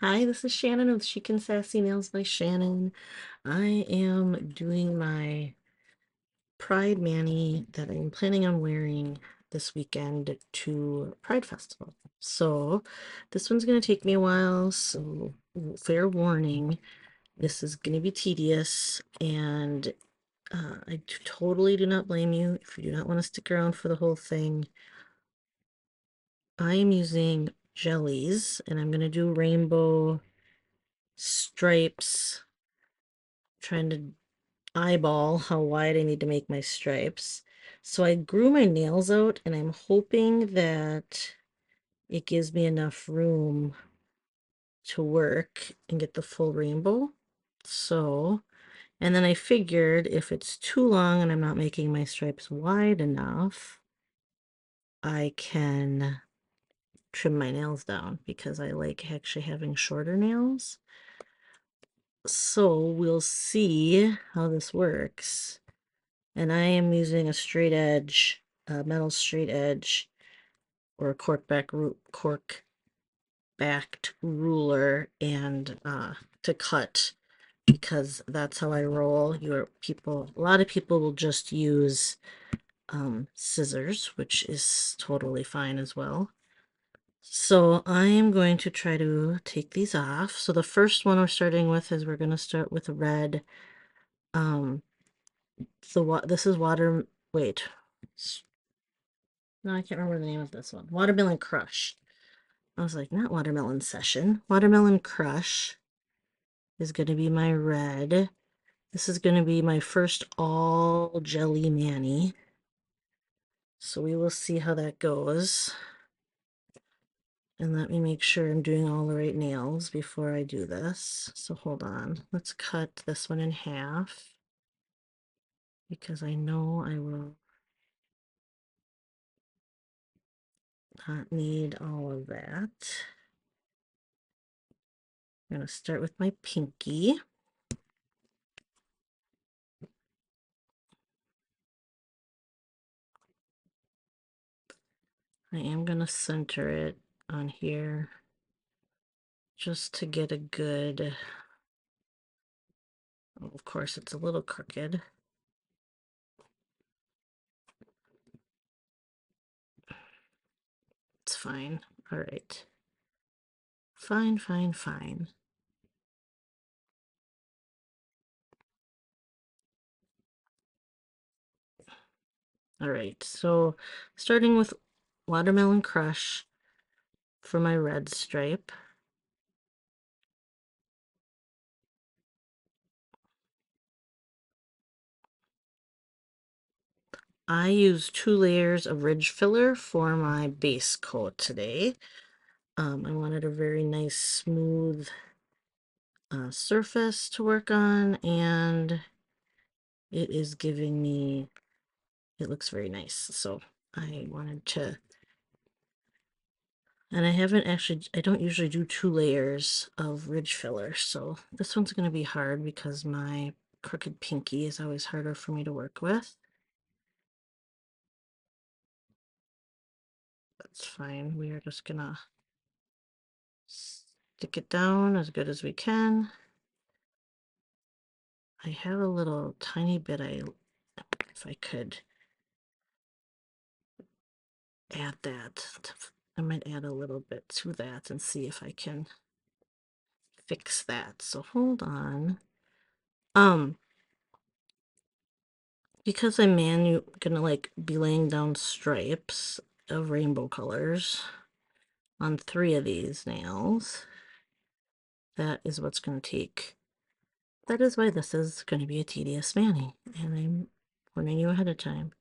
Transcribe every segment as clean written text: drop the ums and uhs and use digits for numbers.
Hi, this is Shannon with Chic and Sassy Nails by Shannon. I am doing my Pride Mani that I'm planning on wearing this weekend to Pride Festival. So this one's going to take me a while, so fair warning, this is going to be tedious, and I totally do not blame you if you do not want to stick around for the whole thing. I am using jellies, and I'm going to do rainbow stripes, trying to eyeball how wide I need to make my stripes. So I grew my nails out, and I'm hoping that it gives me enough room to work and get the full rainbow. So, and then I figured if it's too long and I'm not making my stripes wide enough, I can trim my nails down because I like actually having shorter nails. So we'll see how this works. And I am using a straight edge, a metal straight edge, or a cork backed ruler, and to cut, because that's how I roll. A lot of people will just use scissors, which is totally fine as well. So I am going to try to take these off. So the first one we're starting with is we're going to start with red. This is wait. No, I can't remember the name of this one. Watermelon Crush. I was like, not Watermelon Session. Watermelon Crush is going to be my red. This is going to be my first all jelly mani. So we will see how that goes. And let me make sure I'm doing all the right nails before I do this. So hold on. Let's cut this one in half, because I know I will not need all of that. I'm going to start with my pinky. I am going to center it on here just to get a good, oh, of course it's a little crooked. It's fine. All right. Fine, fine, fine. All right, so starting with Watermelon Crush for my red stripe. I used 2 layers of ridge filler for my base coat today. I wanted a very nice smooth surface to work on, and it is giving me, it looks very nice. So I wanted to, and I don't usually do 2 layers of ridge filler, so this one's going to be hard because my crooked pinky is always harder for me to work with. That's fine. We are just gonna stick it down as good as we can. I have a little tiny bit, if I could add that, I might add a little bit to that and see if I can fix that. So hold on. Because I'm gonna like be laying down stripes of rainbow colors on 3 of these nails, that is what's gonna take. That is why this is going to be a tedious mani, and I'm warning you ahead of time.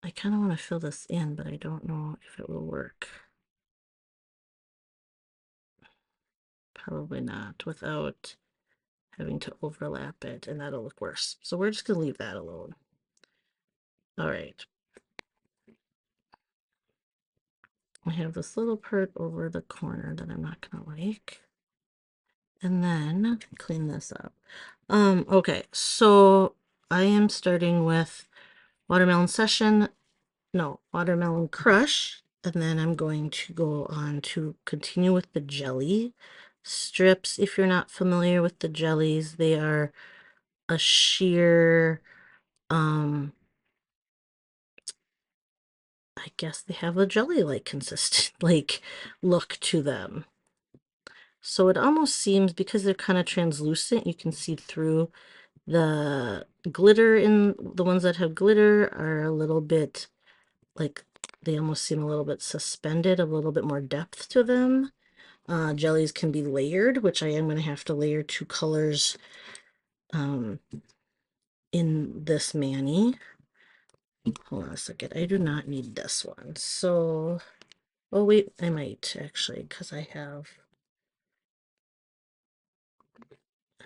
I kind of want to fill this in, but I don't know if it will work. Probably not, without having to overlap it, and that'll look worse. So we're just going to leave that alone. All right. I have this little part over the corner that I'm not going to like. And then clean this up. Okay, so I am starting with Watermelon Crush. And then I'm going to go on to continue with the jelly strips. If you're not familiar with the jellies, they are a sheer, I guess they have a jelly-like consistent like look to them. So it almost seems, because they're kind of translucent, you can see through the glitter. In the ones that have glitter are a little bit like, they almost seem a little bit suspended, a little bit more depth to them. Jellies can be layered, which I am going to have to layer 2 colors in this mani. Hold on a second. I do not need this one. So, oh wait, I might actually, because I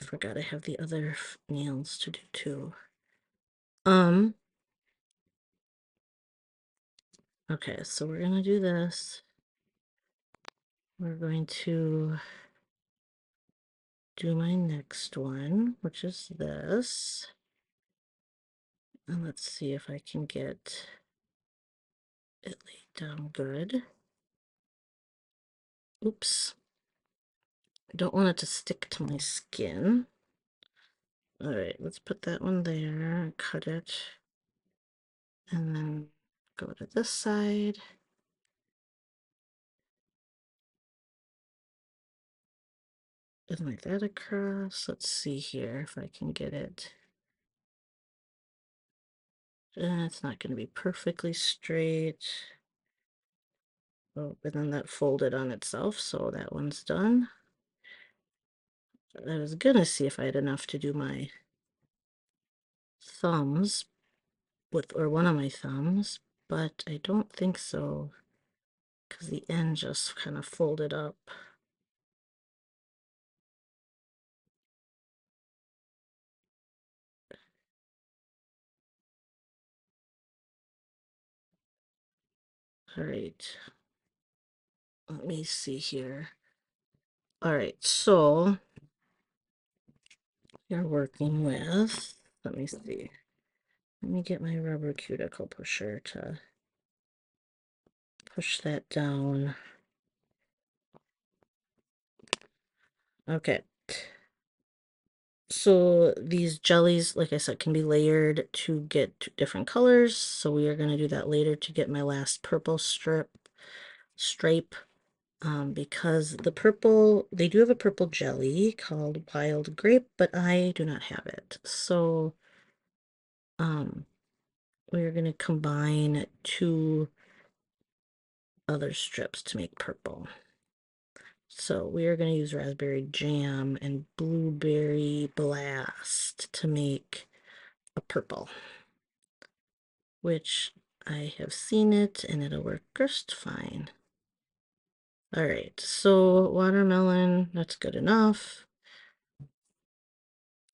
forgot I have the other nails to do too. Okay, so we're gonna do this. We're going to do my next one, which is this. And let's see if I can get it laid down good. Oops. I don't want it to stick to my skin. All right, let's put that one there, cut it, and then go to this side. And like that across. Let's see here if I can get it. It's not going to be perfectly straight. Oh, and then that folded on itself, so that one's done. I was gonna see if I had enough to do my thumbs with, or one of my thumbs, but I don't think so, because the end just kind of folded up. All right, let me see here. All right, so you're working with, let me see. Let me get my rubber cuticle pusher to push that down. Okay. So these jellies, like I said, can be layered to get different colors. So we are going to do that later to get my last purple stripe. Because the purple, they do have a purple jelly called Wild Grape, but I do not have it. So we're going to combine 2 other strips to make purple. So we are going to use raspberry jam and blueberry blast to make a purple, which I have seen it and it'll work just fine. All right, so watermelon, that's good enough.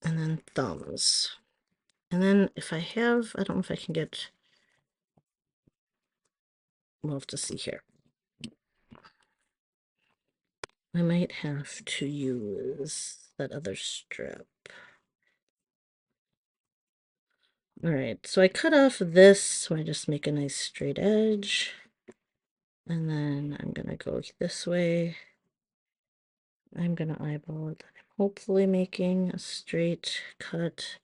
And then thumbs. And then if I have, I don't know if I can get, we'll have to see here. I might have to use that other strip. All right, so I cut off this, so I just make a nice straight edge. And then I'm gonna go this way. I'm gonna eyeball it. I'm hopefully making a straight cut.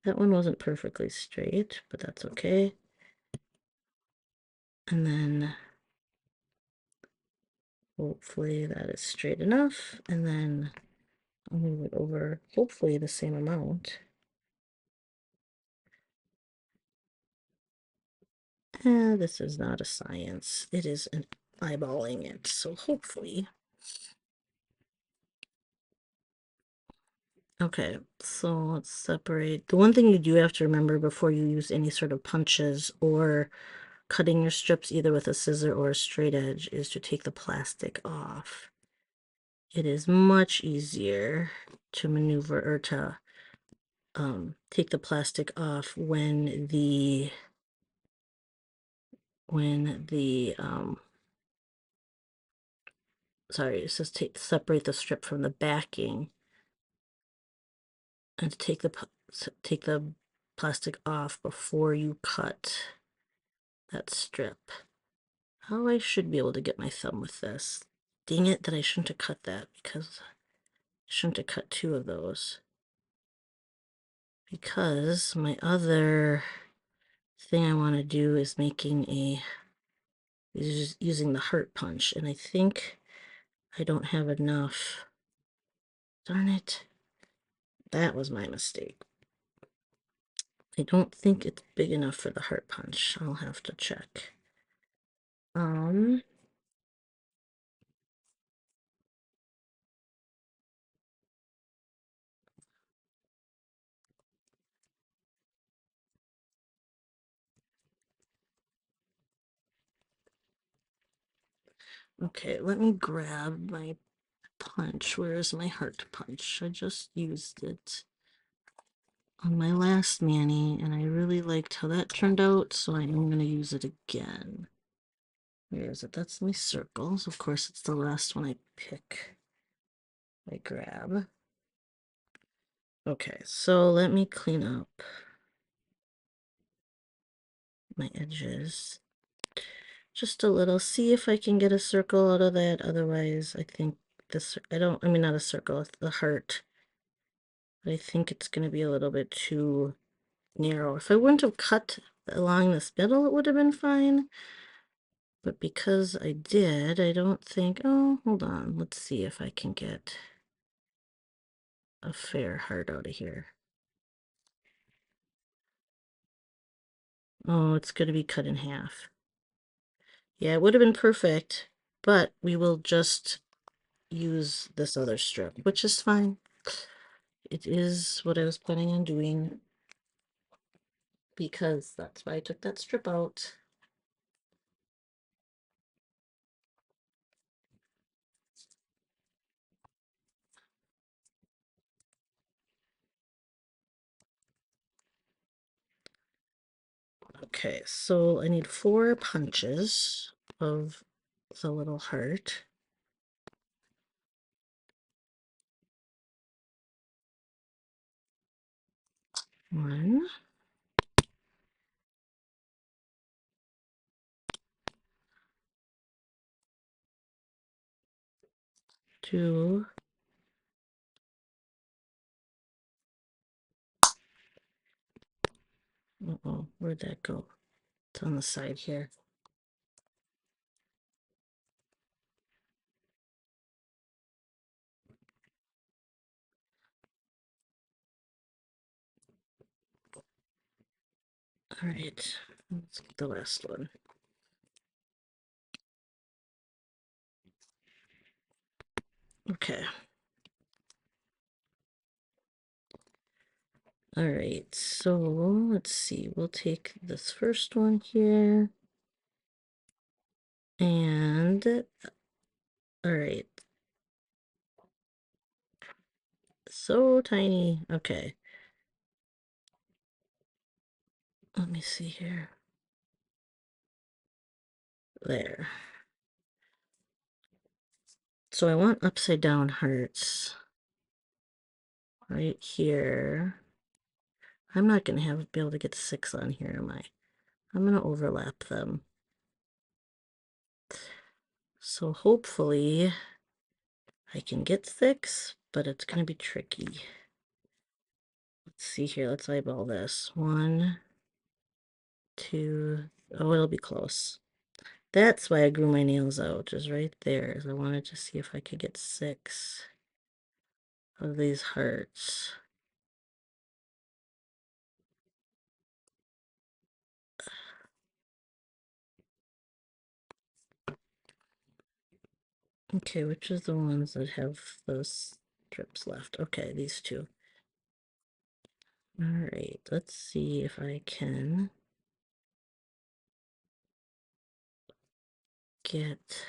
That one wasn't perfectly straight, but that's okay. And then hopefully that is straight enough. And then I'll move it over, hopefully the same amount. This is not a science. It is an eyeballing it. So hopefully. Okay, so let's separate. The one thing you do have to remember before you use any sort of punches or cutting your strips either with a scissor or a straight edge is to take the plastic off. It is much easier to maneuver or to take the plastic off when the sorry, it says separate the strip from the backing, and to take the plastic off before you cut that strip. how I should be able to get my thumb with this. Dang it, that I shouldn't have cut that, because I shouldn't have cut two of those. Because my other thing I want to do is using the heart punch, and I think I don't have enough. Darn it. That was my mistake. I don't think it's big enough for the heart punch. I'll have to check. Okay, let me grab my punch. Where is my heart punch? I just used it on my last mani, and I really liked how that turned out, so I'm going to use it again. Where is it? That's my circles. Of course, it's the last one I pick. I grab. Okay, so let me clean up my edges just a little. See if I can get a circle out of that. Otherwise, I think this, I mean, not a circle, it's the heart. But I think it's going to be a little bit too narrow. If I wouldn't have cut along this middle, it would have been fine. But because I did, I don't think, oh, hold on. Let's see if I can get a fair heart out of here. Oh, it's going to be cut in half. Yeah, it would have been perfect, but we will just use this other strip, which is fine. It is what I was planning on doing because that's why I took that strip out. Okay, so I need 4 punches of the little heart. One. Two. Uh-oh, where'd that go? It's on the side here. All right, let's get the last one. Okay. All right, so let's see. We'll take this first one here. And, all right. So tiny. Okay. Let me see here. There. So I want upside down hearts right here. I'm not going to be able to get 6 on here, am I? I'm going to overlap them. So hopefully I can get 6, but it's going to be tricky. Let's see here. Let's eyeball this. 1, 2. Oh, it'll be close. That's why I grew my nails out, is right there. Is I wanted to see if I could get 6 of these hearts. Okay, which is the ones that have those strips left? Okay, these 2. All right, let's see if I can get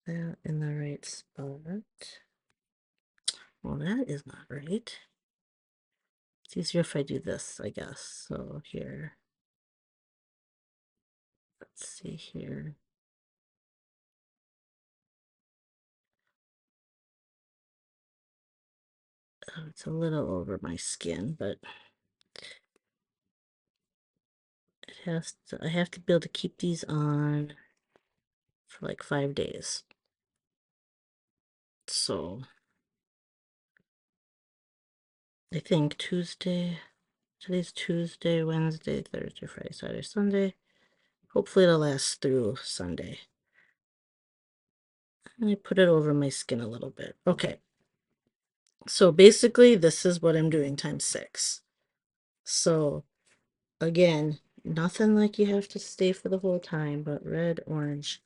that in the right spot. Well, that is not right. It's easier if I do this, I guess. So here, let's see here. Oh, it's a little over my skin, but I have to be able to keep these on for like 5 days. So I think today's Tuesday, Wednesday, Thursday, Friday, Saturday, Sunday. Hopefully it'll last through Sunday. And I put it over my skin a little bit. Okay. So basically this is what I'm doing times 6. So again, nothing like you have to stay for the whole time, but red, orange.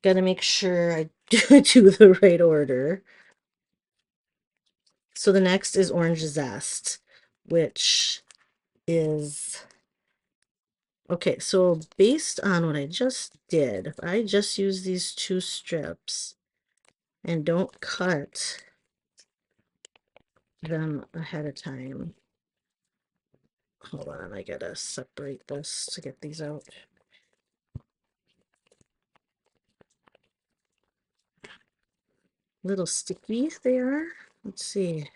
Gotta make sure I do the right order. So the next is orange zest, which is okay. So based on what I just did, if I just use these 2 strips and don't cut them ahead of time. Hold on, I gotta separate this to get these out. Little sticky they are. Let's see.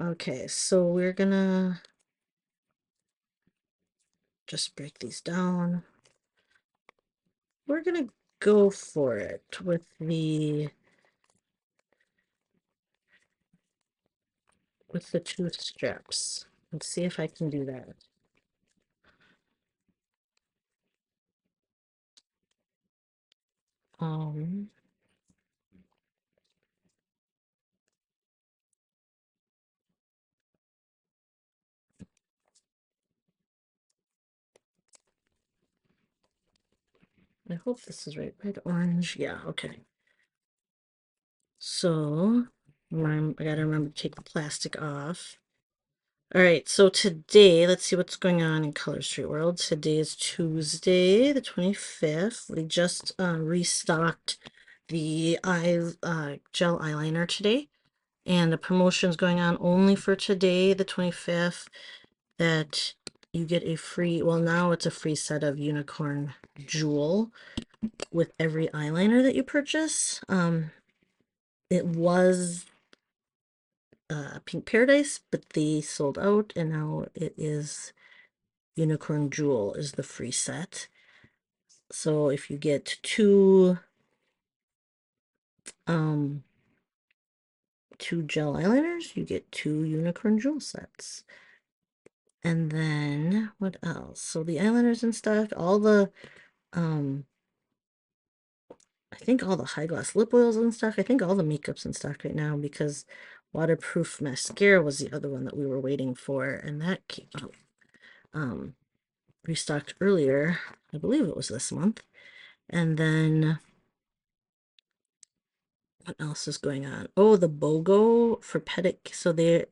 Okay, so we're gonna just break these down. We're gonna go for it with the 2 strips. Let's see if I can do that. Um, I hope this is right. Red, orange. Yeah, okay. So, I gotta remember to take the plastic off. All right, so today, let's see what's going on in Color Street World. Today is Tuesday, the 25th. We just restocked the gel eyeliner today, and the promotion's going on only for today, the 25th, that you get a free, well, now it's a free set of Unicorn Jewel with every eyeliner that you purchase. It was Pink Paradise, but they sold out, and now it is Unicorn Jewel is the free set. So if you get 2 gel eyeliners, you get 2 Unicorn Jewel sets. And then what else? So the eyeliners and stuff, all the I think all the high gloss lip oils and stuff. I think all the makeup's in stock right now because waterproof mascara was the other one that we were waiting for, and that came out restocked earlier. I believe it was this month. And then what else is going on? Oh, the BOGO for pedic. So they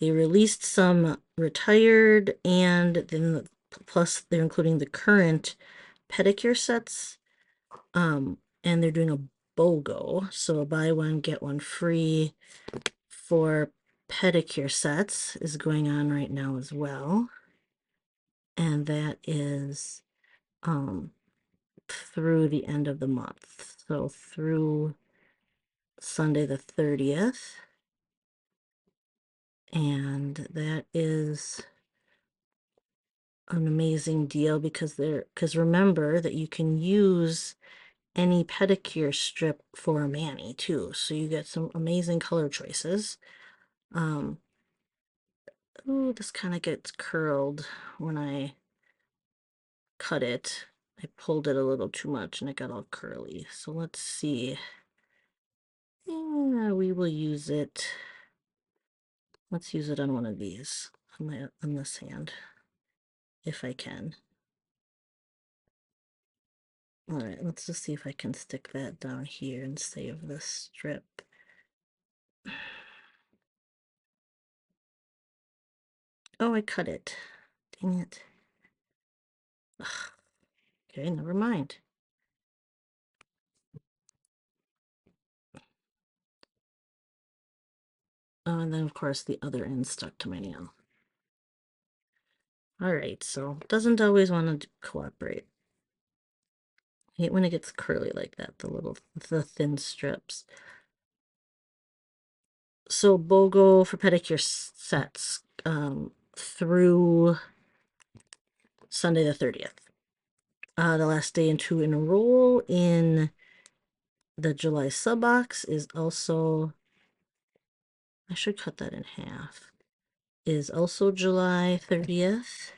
released some retired, and then plus they're including the current pedicure sets. And they're doing a BOGO, so buy one get one free for pedicure sets is going on right now as well, and that is through the end of the month, so through Sunday the 30th, and that is an amazing deal because remember that you can use any pedicure strip for a mani too, so you get some amazing color choices. Oh, this kind of gets curled when I cut it. I pulled it a little too much and it got all curly. So let's see. Yeah, we will use it. Let's use it on one of these on this hand, if I can. All right, let's just see if I can stick that down here and save this strip. Oh, I cut it. Dang it. Ugh. Okay, never mind. Oh, and then of course the other end stuck to my nail. All right, so doesn't always want to cooperate. I hate when it gets curly like that, the thin strips. So BOGO for pedicure sets through Sunday the 30th. The last day to enroll in the July sub box is also, I should cut that in half, is also July 30th.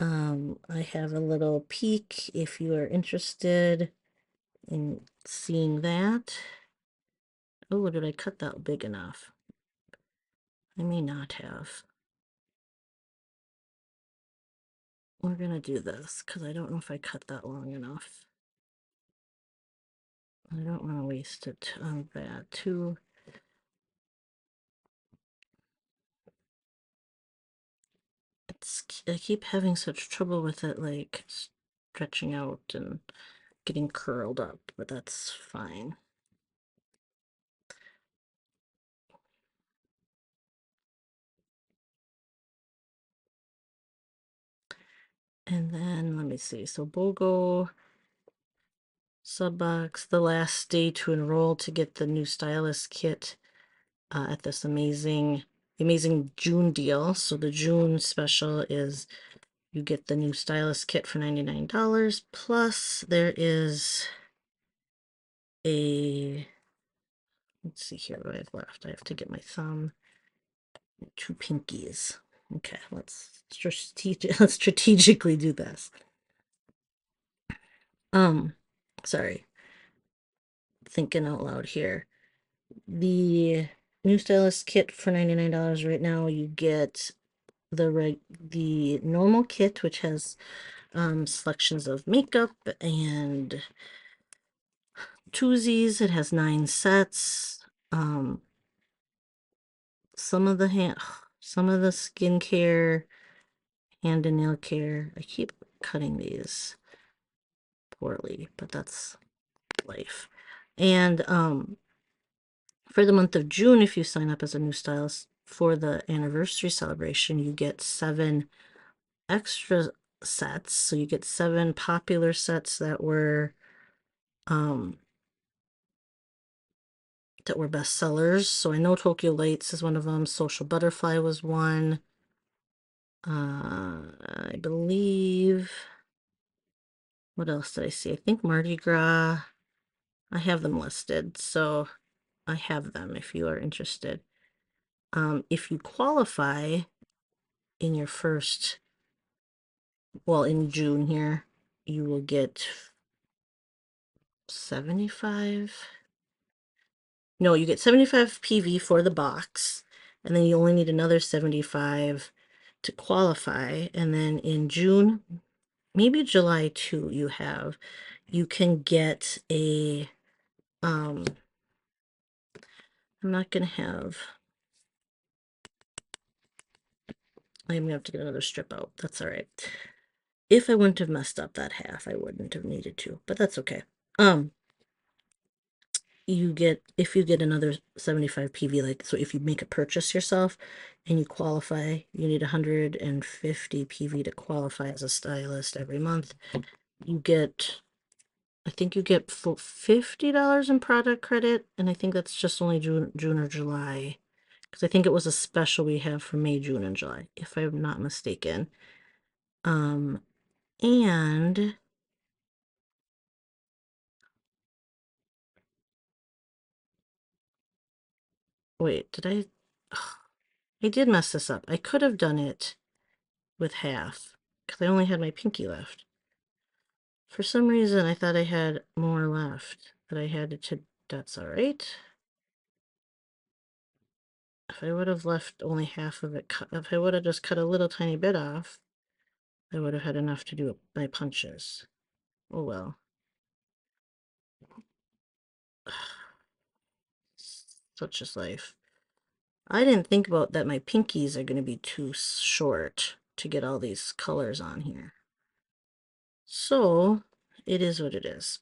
I have a little peek if you are interested in seeing that. Oh, did I cut that big enough? I may not have. We're gonna do this because I don't know if I cut that long enough. I don't want to waste it on that too. I keep having such trouble with it, like stretching out and getting curled up, but that's fine. And then let me see. So BOGO sub box, the last day to enroll to get the new stylist kit at this amazing June deal. So the June special is you get the new stylist kit for $99 plus there is a, let's see here what I have left. I have to get my thumb. 2 pinkies. Okay, let's strategically do this. Sorry, thinking out loud here. The new stylist kit for $99 right now. You get the normal kit, which has selections of makeup and twosies. It has 9 sets. Some of the skincare, hand and nail care. I keep cutting these poorly, but that's life. And for the month of June, if you sign up as a new stylist for the anniversary celebration, you get 7 extra sets. So you get 7 popular sets that were bestsellers. So I know Tokyo Lights is one of them. Social Butterfly was one. I believe, what else did I see? I think Mardi Gras. I have them listed, so I have them if you are interested. If you qualify in your first, well, in June here, you will get 75. No, you get 75 PV for the box, and then you only need another 75 to qualify. And then in June, maybe July too, you can get a, I'm not gonna have, I'm gonna have to get another strip out. That's all right. If I wouldn't have messed up that half, I wouldn't have needed to, but that's okay. If you get another 75 PV, like, so if you make a purchase yourself and you qualify, you need 150 PV to qualify as a stylist every month. You get, I think you get full $50 in product credit, and I think that's just only June or July, because I think it was a special we have for May, June, and July, if I'm not mistaken. And wait, did I? I did mess this up. I could have done it with half because I only had my pinky left. For some reason, I thought I had more left that I had to. That's all right. If I would have left only half of it cut, if I would have just cut a little tiny bit off, I would have had enough to do my punches. Oh well. Such is life. I didn't think about that my pinkies are going to be too short to get all these colors on here. So, it is what it is.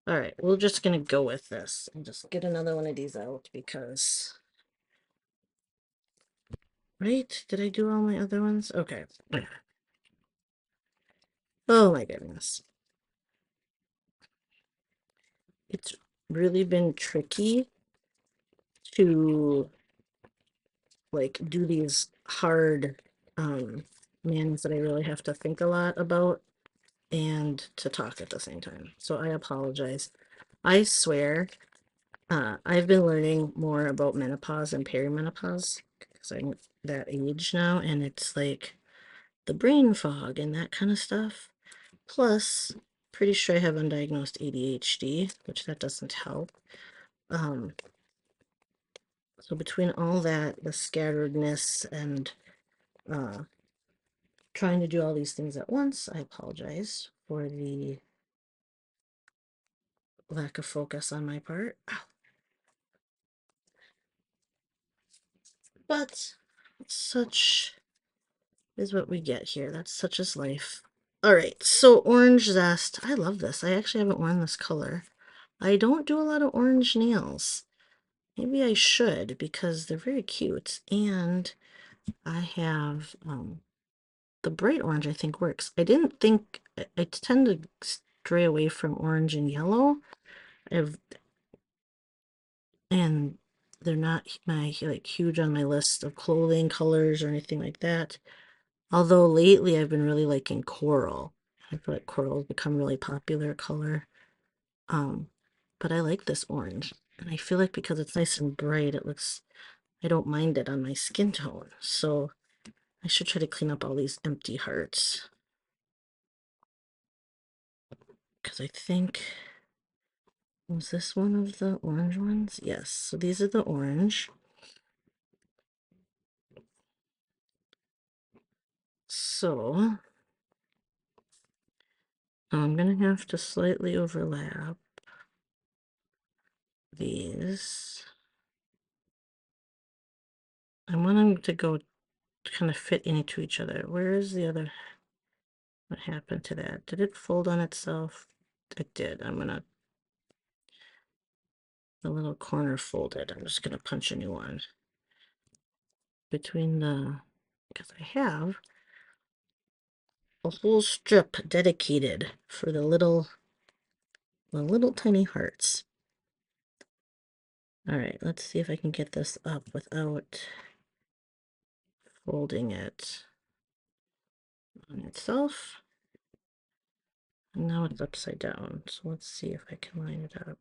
All right, we're just going to go with this and just get another one of these out because... Right? Did I do all my other ones? Okay. Oh my goodness. It's really been tricky to like do these hard means that I really have to think a lot about and to talk at the same time. So I apologize. I swear, I've been learning more about menopause and perimenopause because I'm that age now, and it's like the brain fog and that kind of stuff. Plus, pretty sure I have undiagnosed ADHD, which that doesn't help. Um, so between all that, the scatteredness, and uh, trying to do all these things at once, I apologize for the lack of focus on my part. But such is what we get here. That's such is life. All right, so orange zest. I love this. I actually haven't worn this color. I don't do a lot of orange nails. Maybe I should because they're very cute. And I have the bright orange I think works. I didn't think I tend to stray away from orange and yellow. I've and they're not my like huge on my list of clothing colors or anything like that. Although lately I've been really liking coral. I feel like coral has become really popular color. Um, but I like this orange. And I feel like because it's nice and bright, I don't mind it on my skin tone. So I should try to clean up all these empty hearts. Because I think, was this one of the orange ones? Yes, so these are the orange. So I'm going to have to slightly overlap these. I want them to go kind of fit into each other. Where is the other? What happened to that? Did it fold on itself? It did. The little corner folded. I'm just gonna punch a new one between because I have a whole strip dedicated for the little tiny hearts. All right, let's see if I can get this up without folding it on itself. And now it's upside down. So let's see if I can line it up.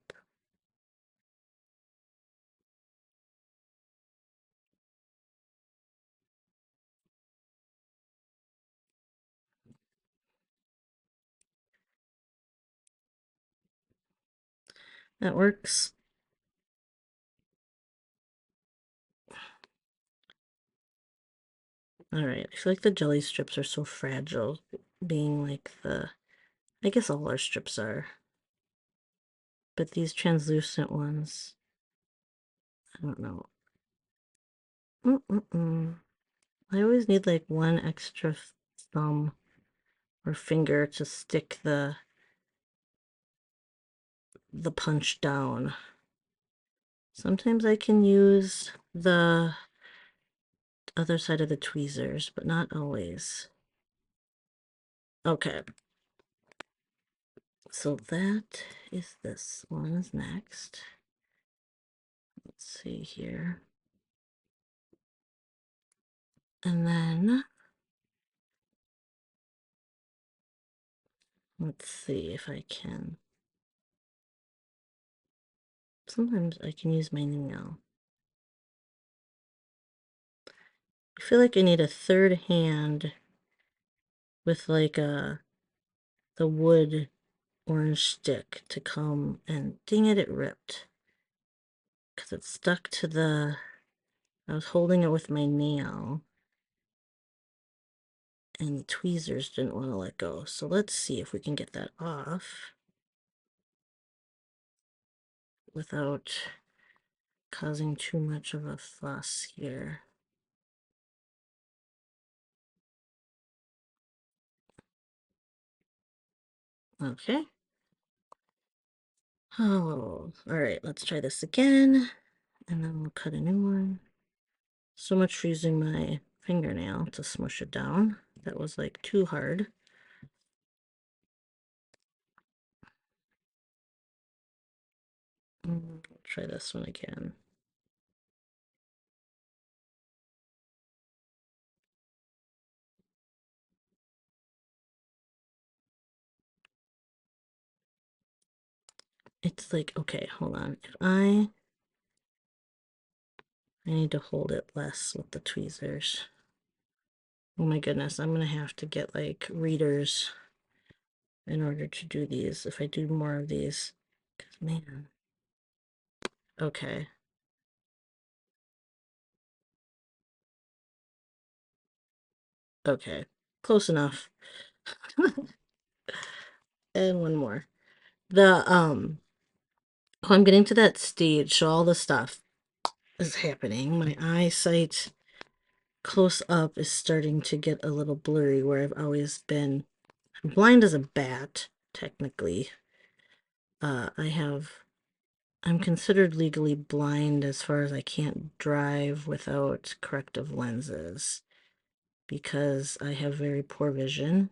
That works. All right, I feel like the jelly strips are so fragile, being like I guess all our strips are. But these translucent ones, I don't know. I always need like one extra thumb or finger to stick the punch down. Sometimes I can use the other side of the tweezers, but not always. Okay. So that is this one is next. Let's see here. And then let's see if I can. Sometimes I can use my nail. I feel like I need a third hand with like the wood orange stick to come and dang it, it ripped. Because it stuck to I was holding it with my nail and the tweezers didn't want to let go. So let's see if we can get that off without causing too much of a fuss here. Okay. Oh, all right, let's try this again. And then we'll cut a new one. So much for using my fingernail to smush it down. That was like too hard. Try this one again. it's like, okay, hold on. If I need to hold it less with the tweezers. Oh my goodness, I'm gonna have to get like readers in order to do these if I do more of these. 'Cause man. Okay. Okay. Close enough. And one more. I'm getting to that stage, so all the stuff is happening. My eyesight close up is starting to get a little blurry where I've always been. I'm blind as a bat, technically. I'm considered legally blind as far as I can't drive without corrective lenses because I have very poor vision.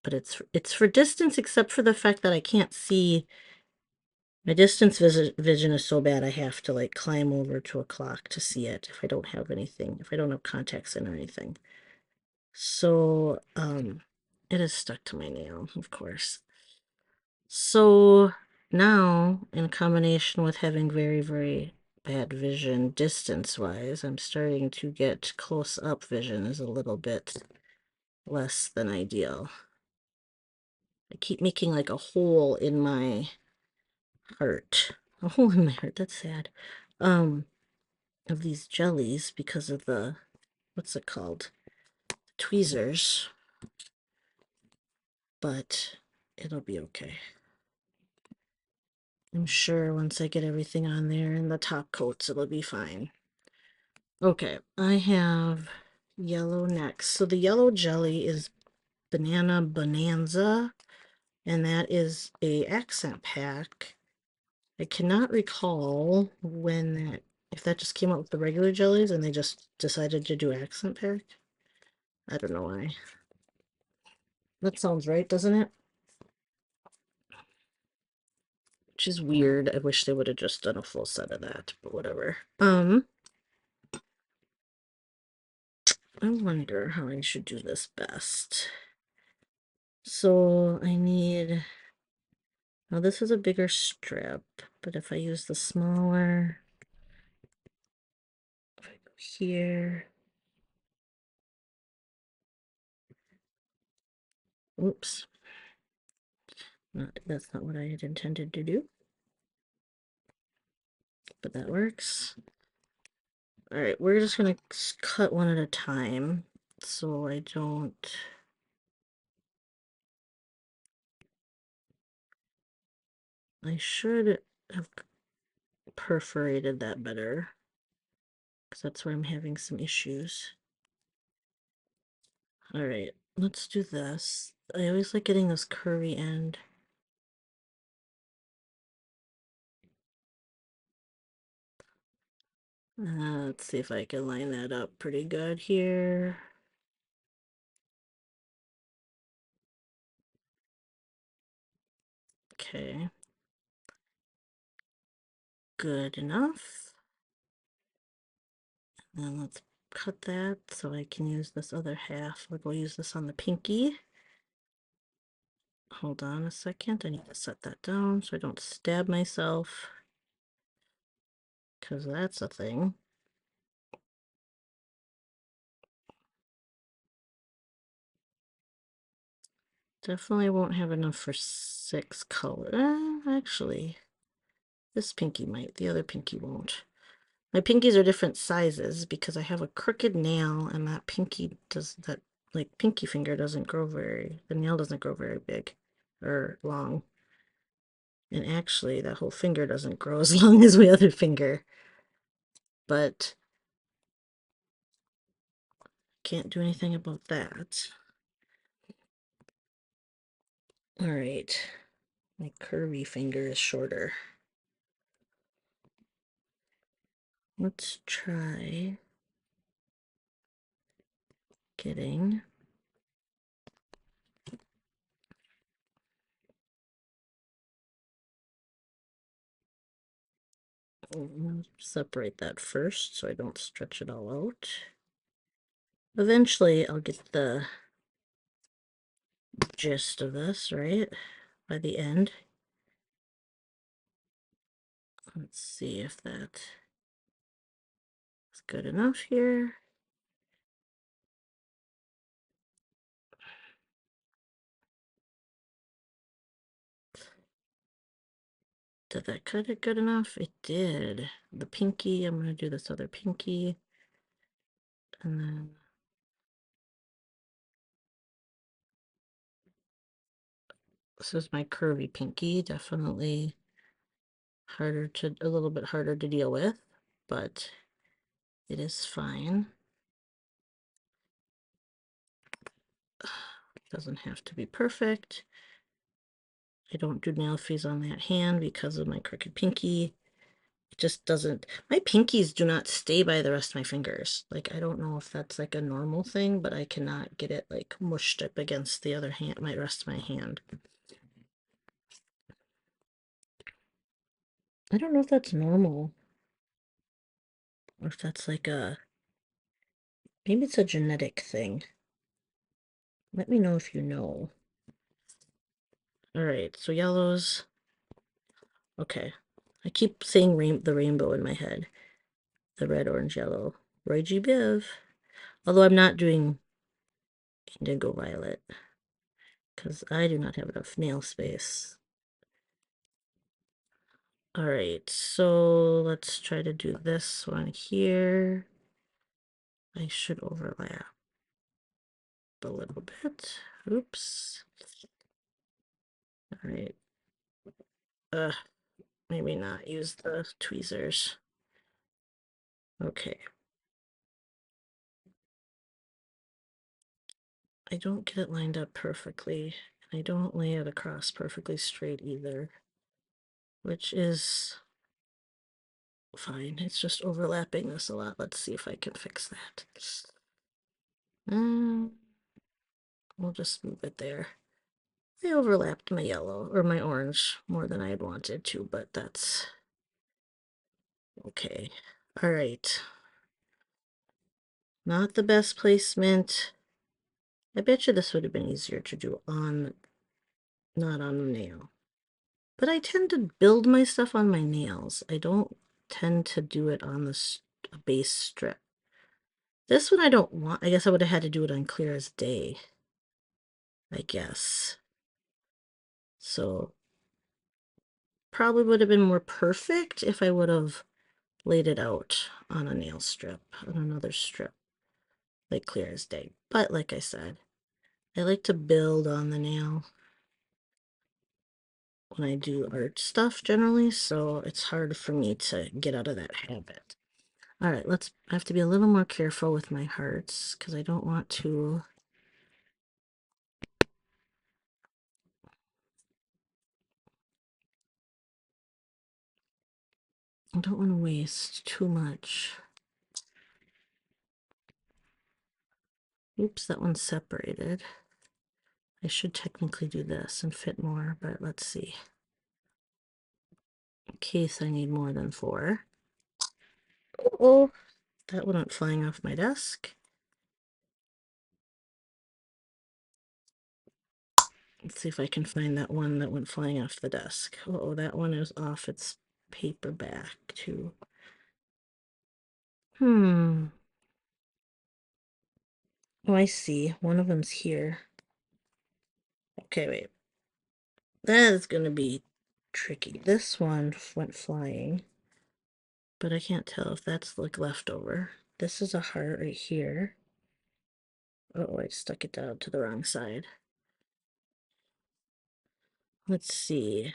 But it's for distance, except for the fact that I can't see. My distance vision is so bad I have to like climb over to a clock to see it if I don't have anything, if I don't have contacts in or anything. So, it is stuck to my nail, of course. So now, in combination with having very, very bad vision distance-wise, I'm starting to get close-up vision is a little bit less than ideal. I keep making like a hole in my heart. A hole in my heart, that's sad. Of these jellies because of the, what's it called? Tweezers. But it'll be okay. I'm sure once I get everything on there and the top coats, it'll be fine. Okay, I have yellow next. So the yellow jelly is Banana Bonanza, and that is a accent pack. I cannot recall when that, if that just came out with the regular jellies and they just decided to do accent pack. I don't know why. That sounds right, doesn't it? Which is weird. I wish they would have just done a full set of that, but whatever. I wonder how I should do this best. So I need, now this is a bigger strip, but if I use the smaller, if I go here, oops, that's not what I had intended to do, but that works. All right, we're just gonna cut one at a time so I don't, I should have perforated that better because that's where I'm having some issues. All right, let's do this. I always like getting this curvy end. Let's see if I can line that up pretty good here. Okay. Good enough. And let's cut that so I can use this other half. We'll go use this on the pinky. Hold on a second. I need to set that down so I don't stab myself. Because that's a thing. Definitely won't have enough for 6 colors. Actually, this pinky might. The other pinky won't. My pinkies are different sizes because I have a crooked nail and that pinky does that, like pinky finger doesn't grow very, the nail doesn't grow very big or long. And actually that whole finger doesn't grow as long as my other finger. But can't do anything about that. All right. My curvy finger is shorter. Let's try getting I'll separate that first so I don't stretch it all out. Eventually I'll get the gist of this, right? By the end. Let's see if that is good enough here. Did that cut it good enough? It did. The pinky, I'm going to do this other pinky. And then this is my curvy pinky. Definitely a little bit harder to deal with, but it is fine. Doesn't have to be perfect. I don't do nail fees on that hand because of my crooked pinky. It just doesn't, my pinkies do not stay by the rest of my fingers. Like, I don't know if that's like a normal thing, but I cannot get it like mushed up against the other hand, my rest of my hand. I don't know if that's normal or if that's like maybe it's a genetic thing. Let me know if you know. All right, so yellows. Okay. I keep saying the rainbow in my head. The red, orange, yellow. Roy G. Biv. Although I'm not doing indigo violet because I do not have enough nail space. All right, so let's try to do this one here. I should overlap a little bit. Oops. All right. Maybe not use the tweezers. Okay. I don't get it lined up perfectly. I don't lay it across perfectly straight either, which is fine. It's just overlapping this a lot. Let's see if I can fix that. We'll just move it there. I overlapped my yellow or my orange more than I had wanted to, but that's okay. All right. Not the best placement. I bet you this would have been easier to do not on the nail. But I tend to build my stuff on my nails. I don't tend to do it on the base strip. This one I don't want. I guess I would have had to do it on clear as day. I guess. So probably would have been more perfect if I would have laid it out on a nail strip, on another strip, like clear as day. But like I said, I like to build on the nail when I do art stuff generally, so it's hard for me to get out of that habit. All right, I have to be a little more careful with my hearts because I don't want to. I don't want to waste too much. Oops, that one's separated. I should technically do this and fit more, but let's see. In case I need more than 4. Oh, that one went flying off my desk. Let's see if I can find that one that went flying off the desk. Oh, that one is off its paper back too. Oh, I see. One of them's here. Okay, wait. That is going to be tricky. This one went flying, but I can't tell if that's like leftover. This is a heart right here. Oh, I stuck it down to the wrong side. Let's see.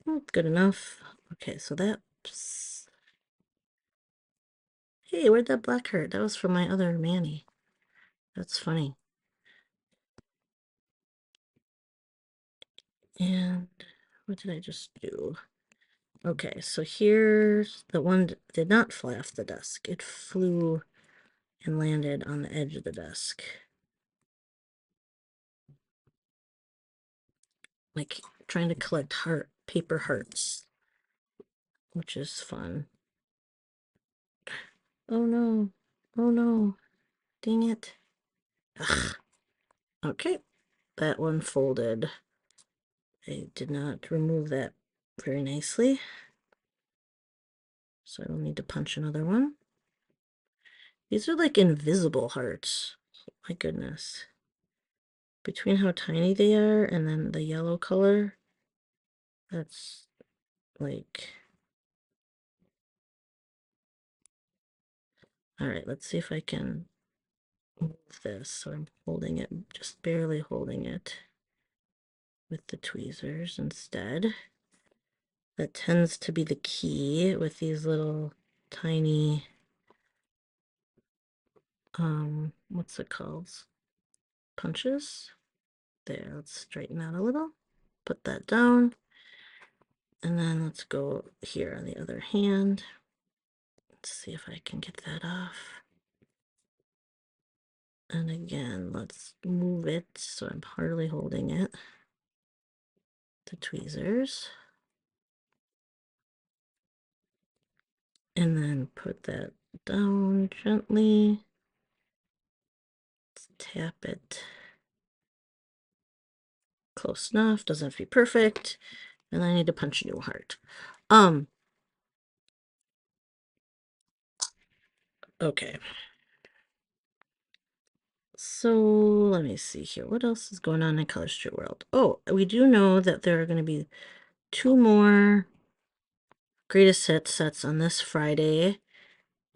Oh, good enough. Okay, so that's... Hey, where'd that black hurt? That was from my other Manny. That's funny. And what did I just do? Okay, so here's the one that did not fly off the desk. It flew and landed on the edge of the desk. Like trying to collect paper hearts, which is fun. Oh no. Oh no. Dang it. Ugh. Okay, that one folded. I did not remove that very nicely, so I don't need to punch another one. These are like invisible hearts. Oh, my goodness. Between how tiny they are and then the yellow color, that's like... Alright, let's see if I can move this. So I'm holding it, just barely holding it with the tweezers instead. That tends to be the key with these little tiny, what's it called? Punches. There, let's straighten that a little. Put that down. And then let's go here on the other hand. Let's see if I can get that off. And again, let's move it so I'm hardly holding it. The tweezers. And then put that down gently. Let's tap it. Close enough, doesn't have to be perfect. And I need to punch a new heart. Okay. So let me see here. What else is going on in Color Street World? Oh, we do know that there are going to be 2 more greatest hits sets on this Friday.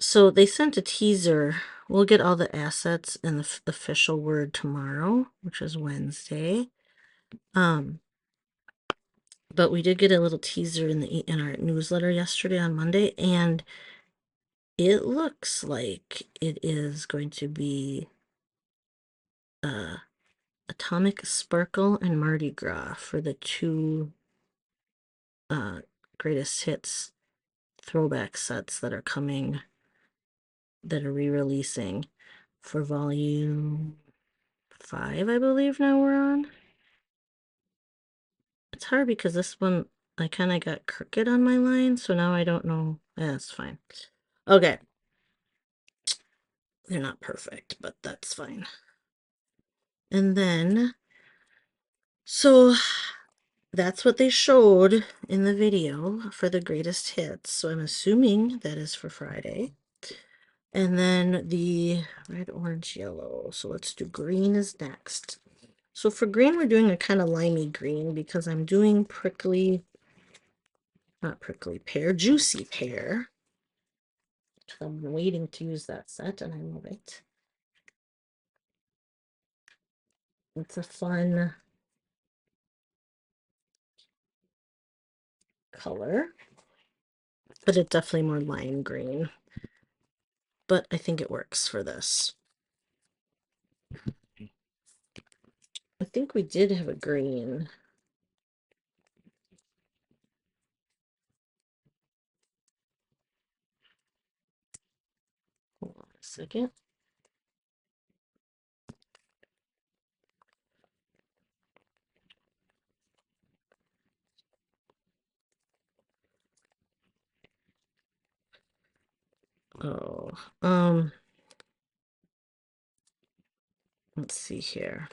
So they sent a teaser. We'll get all the assets in the official word tomorrow, which is Wednesday. But we did get a little teaser in our newsletter yesterday on Monday, and it looks like it is going to be Atomic Sparkle and Mardi Gras for the 2 greatest hits throwback sets that are coming, that are re-releasing for volume 5, I believe now we're on. It's hard because this one, I kind of got crooked on my line, so now I don't know. That's fine. Okay. They're not perfect, but that's fine. And then, so that's what they showed in the video for the greatest hits. So I'm assuming that is for Friday. And then the red, orange, yellow. So let's do green is next. So for green, we're doing a kind of limey green because I'm doing prickly, not prickly pear, juicy pear. I'm waiting to use that set and I love it. It's a fun color, but it's definitely more lime green. But I think it works for this. I think we did have a green. Hold on a second. Oh, let's see here.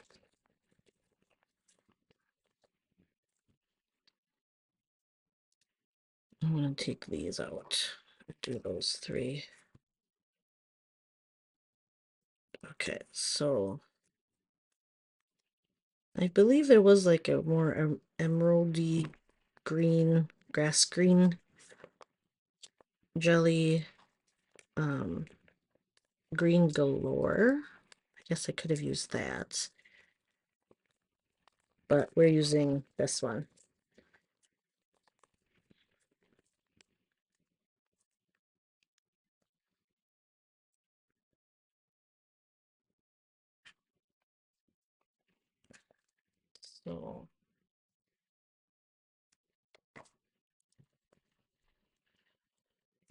I'm going to take these out. Do those 3. Okay, so I believe there was like a more emeraldy green, grass green jelly, green galore. I guess I could have used that, but we're using this one. So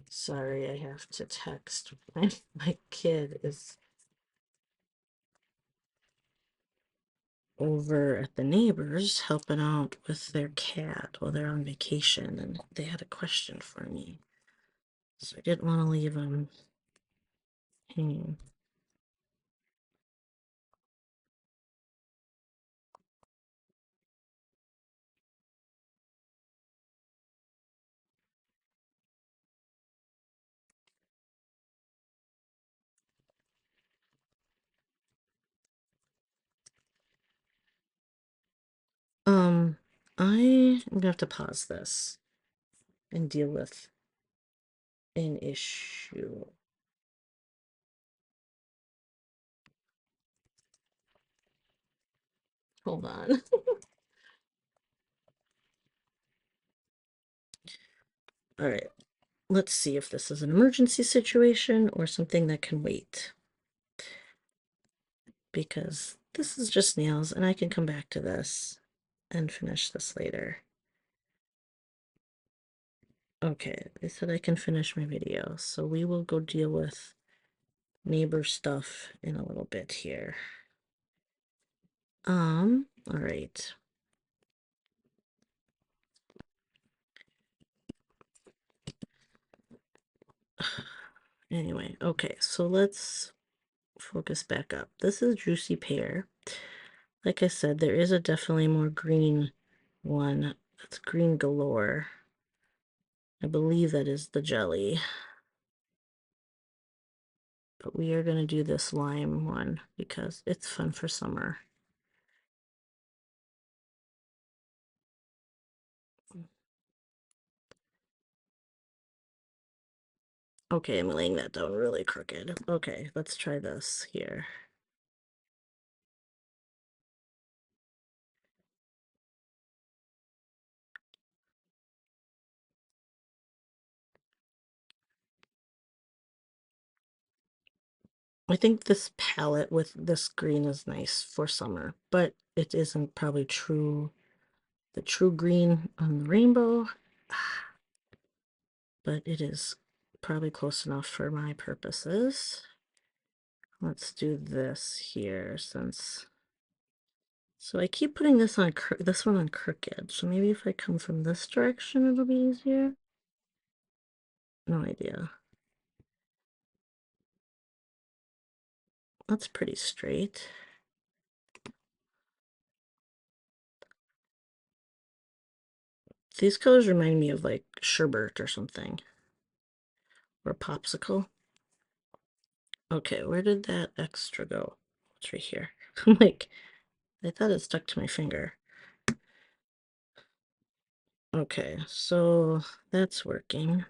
sorry, I have to text. My kid is over at the neighbors helping out with their cat while they're on vacation, and they had a question for me. So I didn't want to leave them hanging. I'm gonna have to pause this and deal with an issue. Hold on. All right, let's see if this is an emergency situation or something that can wait. Because this is just nails and I can come back to this and finish this later. Okay, they said I can finish my video, so we will go deal with neighbor stuff in a little bit here. All right. Anyway, okay, so let's focus back up. This is Juicy Pear. Like I said, there is a definitely more green one. That's green galore. I believe that is the jelly. But we are going to do this lime one because it's fun for summer. Okay, I'm laying that down really crooked. Okay, let's try this here. I think this palette with this green is nice for summer, but it isn't probably the true green on the rainbow, but it is probably close enough for my purposes. Let's do this here since, so I keep putting this on this one on crooked, so maybe if I come from this direction it'll be easier. No idea. That's pretty straight. These colors remind me of like sherbet or something, or popsicle. Okay, where did that extra go? It's right here. I'm like, I thought it stuck to my finger. Okay, so that's working.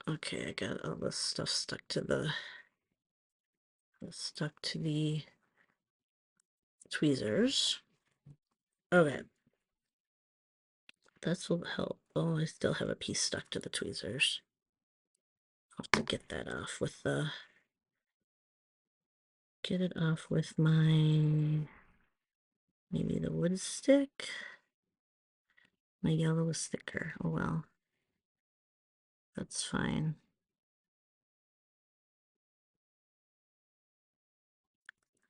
Okay, I got all this stuff stuck to the tweezers. Okay. This will help. Oh, I still have a piece stuck to the tweezers. I'll have to get that off with get it off with my, maybe the wood stick. My yellow is thicker. Oh well. That's fine.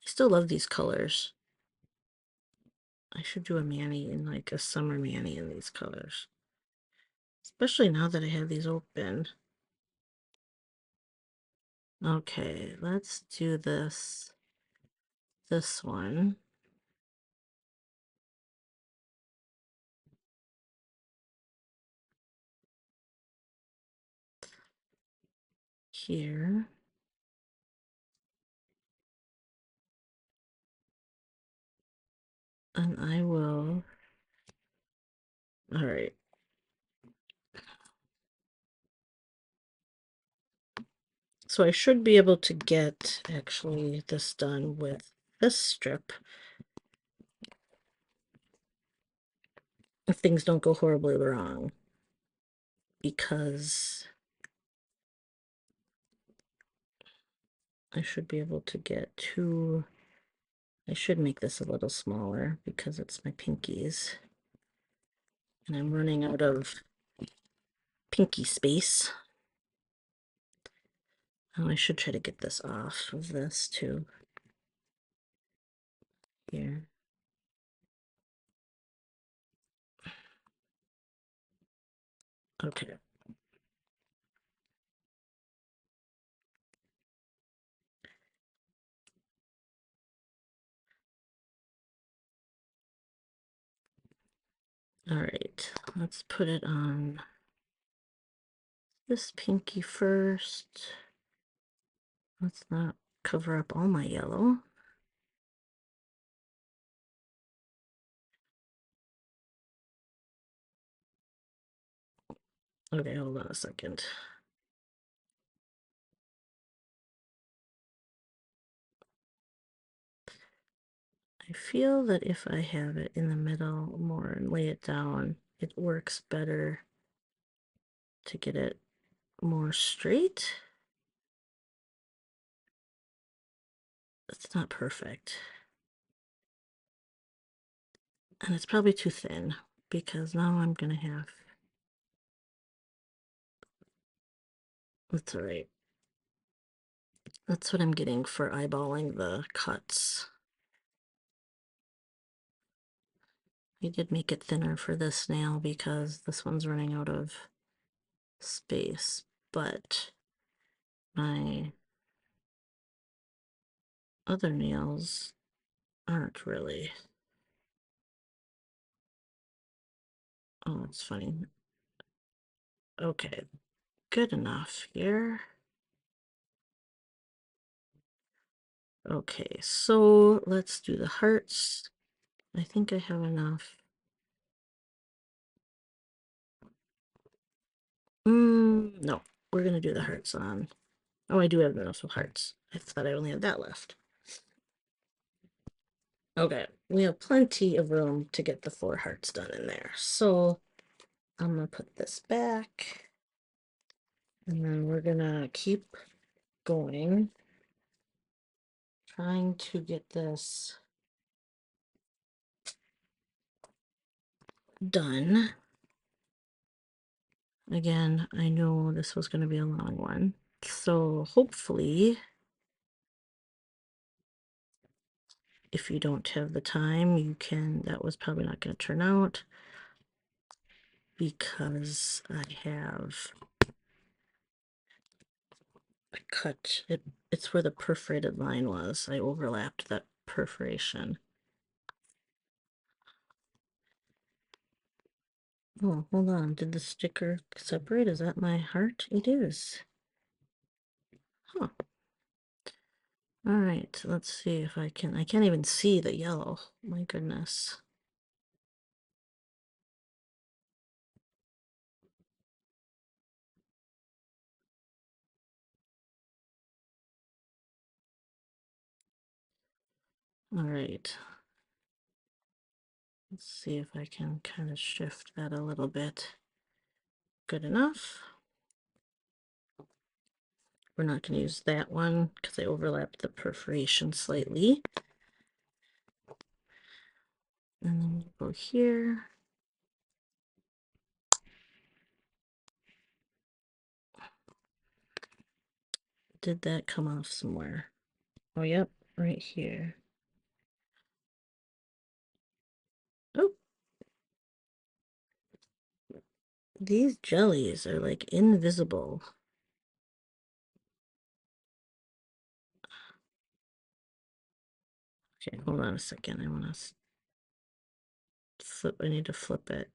I still love these colors. I should do a mani in like a summer mani in these colors. Especially now that I have these open. Okay, let's do this one. Here. And I will, all right. So I should be able to get actually this done with this strip if things don't go horribly wrong, because I should be able to get two. I should make this a little smaller because it's my pinkies and I'm running out of pinky space. Oh, I should try to get this off of this too. Here. Okay. All right, let's put it on this pinky first. Let's not cover up all my yellow. Okay, hold on a second. I feel that if I have it in the middle more and lay it down, it works better to get it more straight. It's not perfect. And it's probably too thin because now I'm gonna have, that's all right. That's what I'm getting for eyeballing the cuts. I did make it thinner for this nail because this one's running out of space, but my other nails aren't really. Oh, that's funny. Okay, good enough here. Okay, so let's do the hearts. I think I have enough. No, we're gonna do the hearts on. Oh, I do have enough of hearts. I thought I only had that left. Okay, we have plenty of room to get the 4 hearts done in there. So I'm gonna put this back, and then we're gonna keep going, trying to get this done. Again, I know this was gonna be a long one, so hopefully, if you don't have the time, you can, that was probably not gonna turn out because I have cut it. It's where the perforated line was. I overlapped that perforation. Oh, hold on. Did the sticker separate? Is that my heart? It is. Huh. All right. Let's see if I can. I can't even see the yellow. My goodness. All right. Let's see if I can kind of shift that a little bit. Good enough. We're not going to use that one because I overlapped the perforation slightly. And then we'll go here. Did that come off somewhere? Oh, yep, right here. Oh, these jellies are like invisible. Okay, hold on a second. I want to flip. I need to flip it.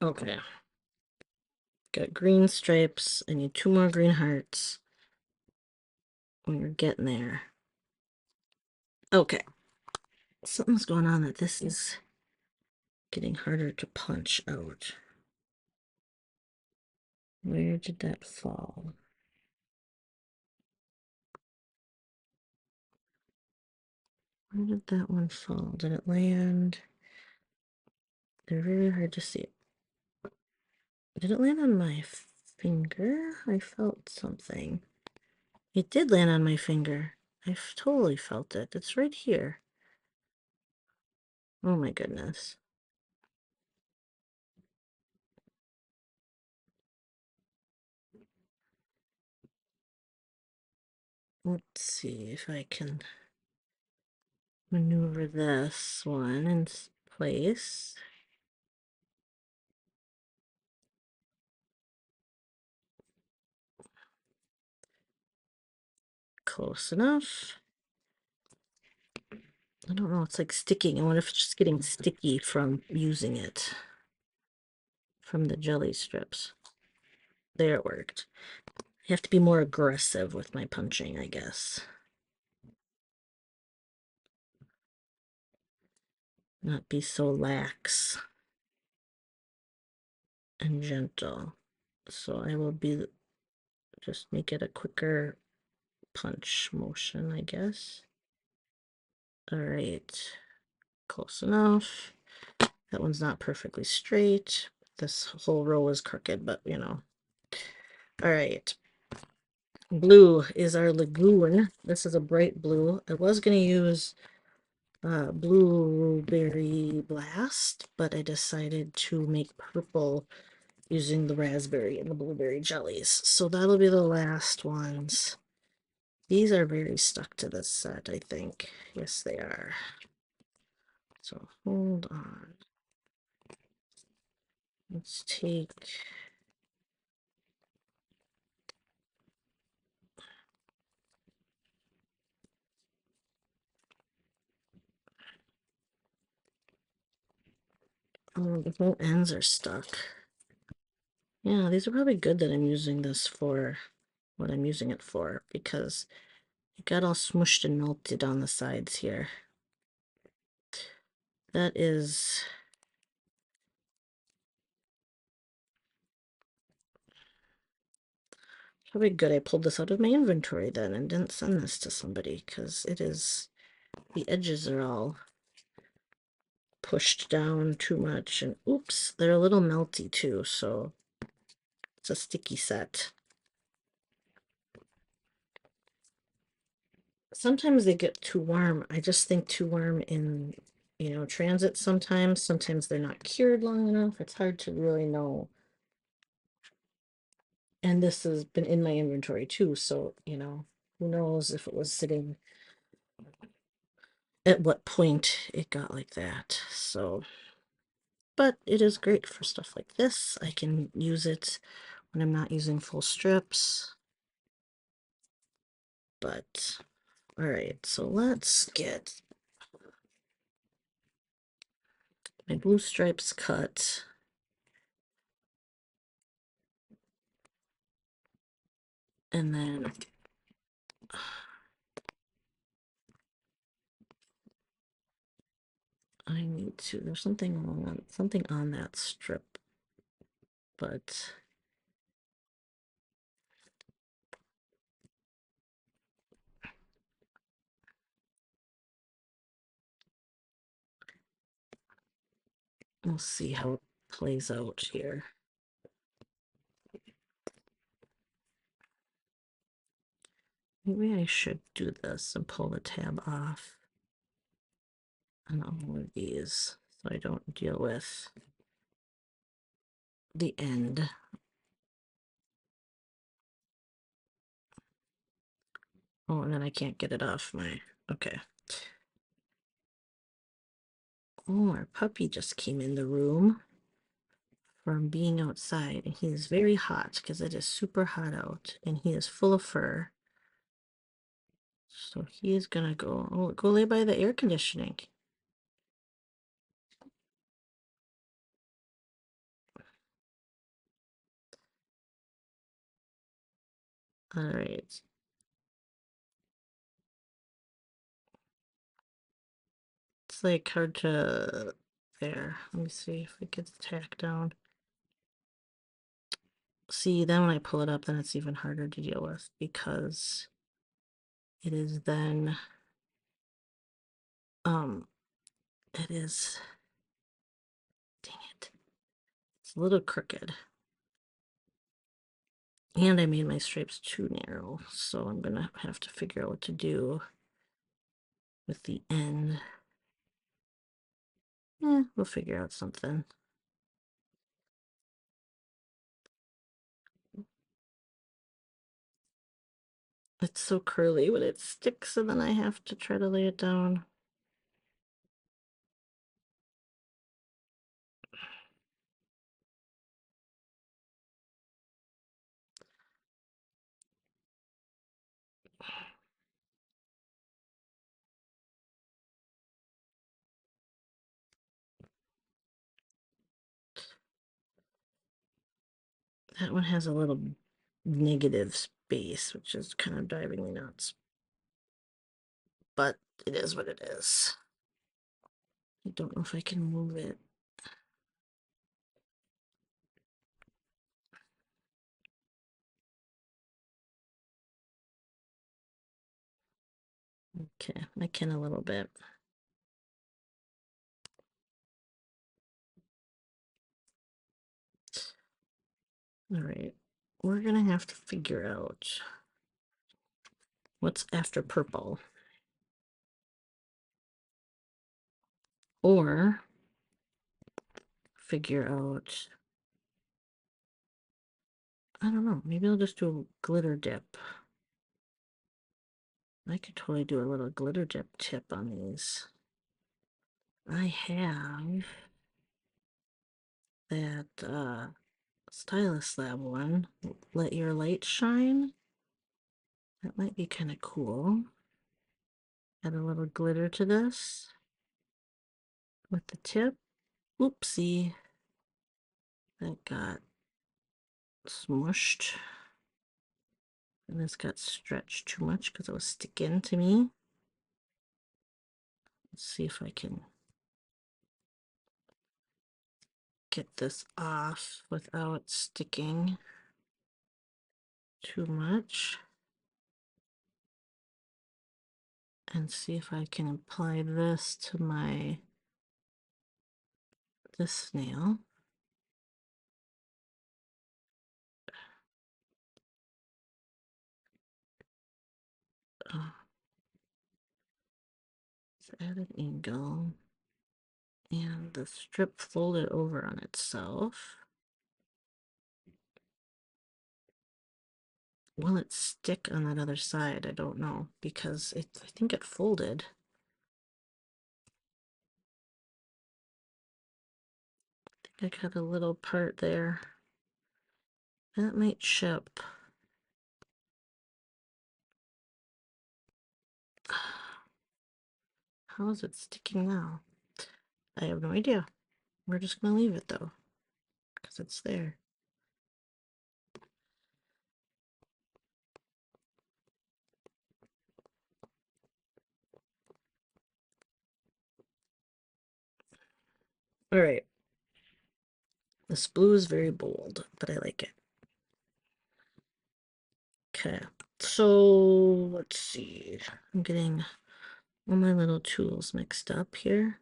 Okay. Got green stripes. I need 2 more green hearts. We're getting there. Okay. Something's going on that this is getting harder to punch out. Where did that fall? Where did that one fall? Did it land? They're very hard to see. Did it land on my finger? I felt something. It did land on my finger. I've totally felt it. It's right here. Oh my goodness. Let's see if I can maneuver this one in place. Close enough. I don't know, it's like sticking. I wonder if it's just getting sticky from using it. From the jelly strips. There, it worked. I have to be more aggressive with my punching, I guess. Not be so lax and gentle. So I will be just make it a quicker punch motion, I guess. All right, close enough. That one's not perfectly straight. This whole row is crooked, but you know. All right. Blue is our lagoon. This is a bright blue. I was going to use blueberry blast, but I decided to make purple using the raspberry and the blueberry jellies. So that'll be the last ones. These are very stuck to this set, I think. Yes, they are. So hold on. Let's take... Oh, the whole ends are stuck. Yeah, these are probably good that I'm using this for what I'm using it for, because it got all smushed and melted on the sides here. That is... probably good I pulled this out of my inventory then and didn't send this to somebody, because it is... the edges are all pushed down too much, and oops, they're a little melty too, so it's a sticky set. Sometimes they get too warm. I just think too warm in, you know, transit sometimes. Sometimes they're not cured long enough. It's hard to really know. And this has been in my inventory too, so, you know, who knows if it was sitting, at what point it got like that. So, but it is great for stuff like this. I can use it when I'm not using full strips. But, all right, so let's get my blue stripes cut. And then I need to, there's something on that strip, but we'll see how it plays out here. Maybe I should do this and pull the tab off on all of these so I don't deal with the end. Oh, and then I can't get it off my, okay. Oh, our puppy just came in the room from being outside, and he is very hot because it is super hot out, and he is full of fur. So he is gonna go lay by the air conditioning. All right. It's like hard to there. Let me see if it gets tacked down. See, then when I pull it up, then it's even harder to deal with because it is then it is, dang it. It's a little crooked. And I made my stripes too narrow, so I'm gonna have to figure out what to do with the end. We'll figure out something. It's so curly when it sticks and then I have to try to lay it down. That one has a little negative space, which is kind of driving me nuts. But it is what it is. I don't know if I can move it. Okay, I can a little bit. All right, we're gonna have to figure out what's after purple. Or figure out, I don't know, maybe I'll just do a glitter dip. I could totally do a little glitter dip tip on these. I have that Stylus Lab one, Let Your Light Shine. That might be kind of cool. Add a little glitter to this with the tip. Oopsie. That got smushed. And this got stretched too much because it was sticking to me. Let's see if I can get this off without sticking too much. And see if I can apply this to this nail. Let's add an angle. And the strip folded over on itself. Will it stick on that other side? I don't know, because I think it folded. I think I got a little part there. That might chip. How is it sticking now? I have no idea. We're just gonna leave it though, because it's there. All right. This blue is very bold, but I like it. Okay, so let's see. I'm getting all my little tools mixed up here.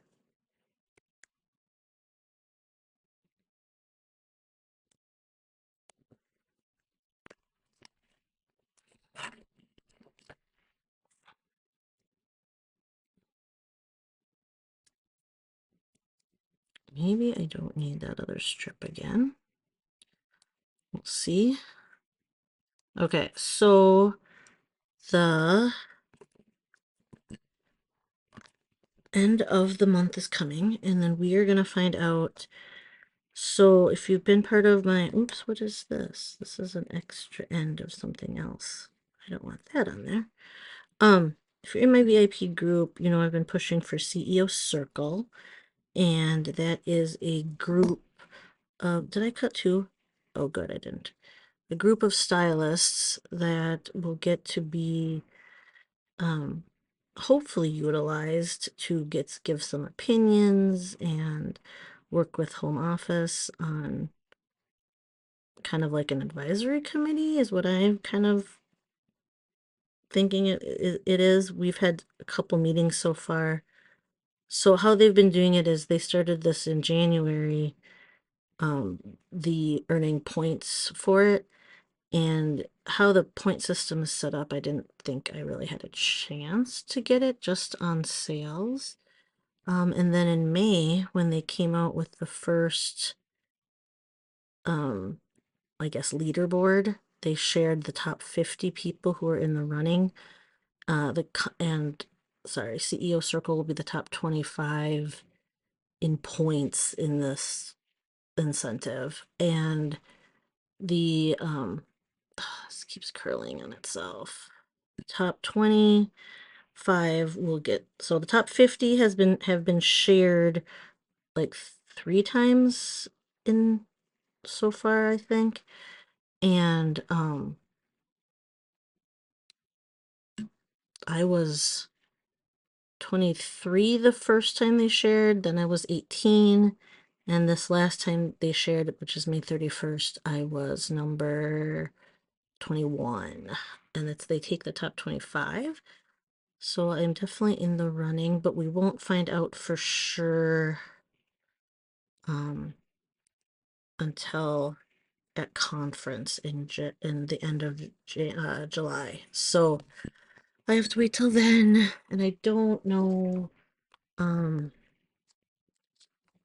Maybe I don't need that other strip again. We'll see. Okay, so the end of the month is coming, and then we are going to find out. So if you've been part of my, oops, what is this? This is an extra end of something else. I don't want that on there. If you're in my VIP group, you know I've been pushing for CEO Circle, and that is a group of, did I cut two? Oh, good, I didn't. A group of stylists that will get to be hopefully utilized to give some opinions and work with home office on kind of like an advisory committee is what I'm kind of thinking it is. We've had a couple meetings so far. So how they've been doing it is they started this in January, the earning points for it. And how the point system is set up, I didn't think I really had a chance to get it just on sales. And then in May, when they came out with the first, I guess, leaderboard, they shared the top 50 people who are in the running. Sorry, CEO Circle will be the top 25 in points in this incentive. And the this keeps curling on itself. The top 25 will get, so the top 50 have been shared like 3 times in so far, I think. And I was 23 the first time they shared, then I was 18, and this last time they shared, which is May 31st, I was number 21. And they take the top 25. So I'm definitely in the running, but we won't find out for sure until at conference in the end of July. So I have to wait till then, and I don't know.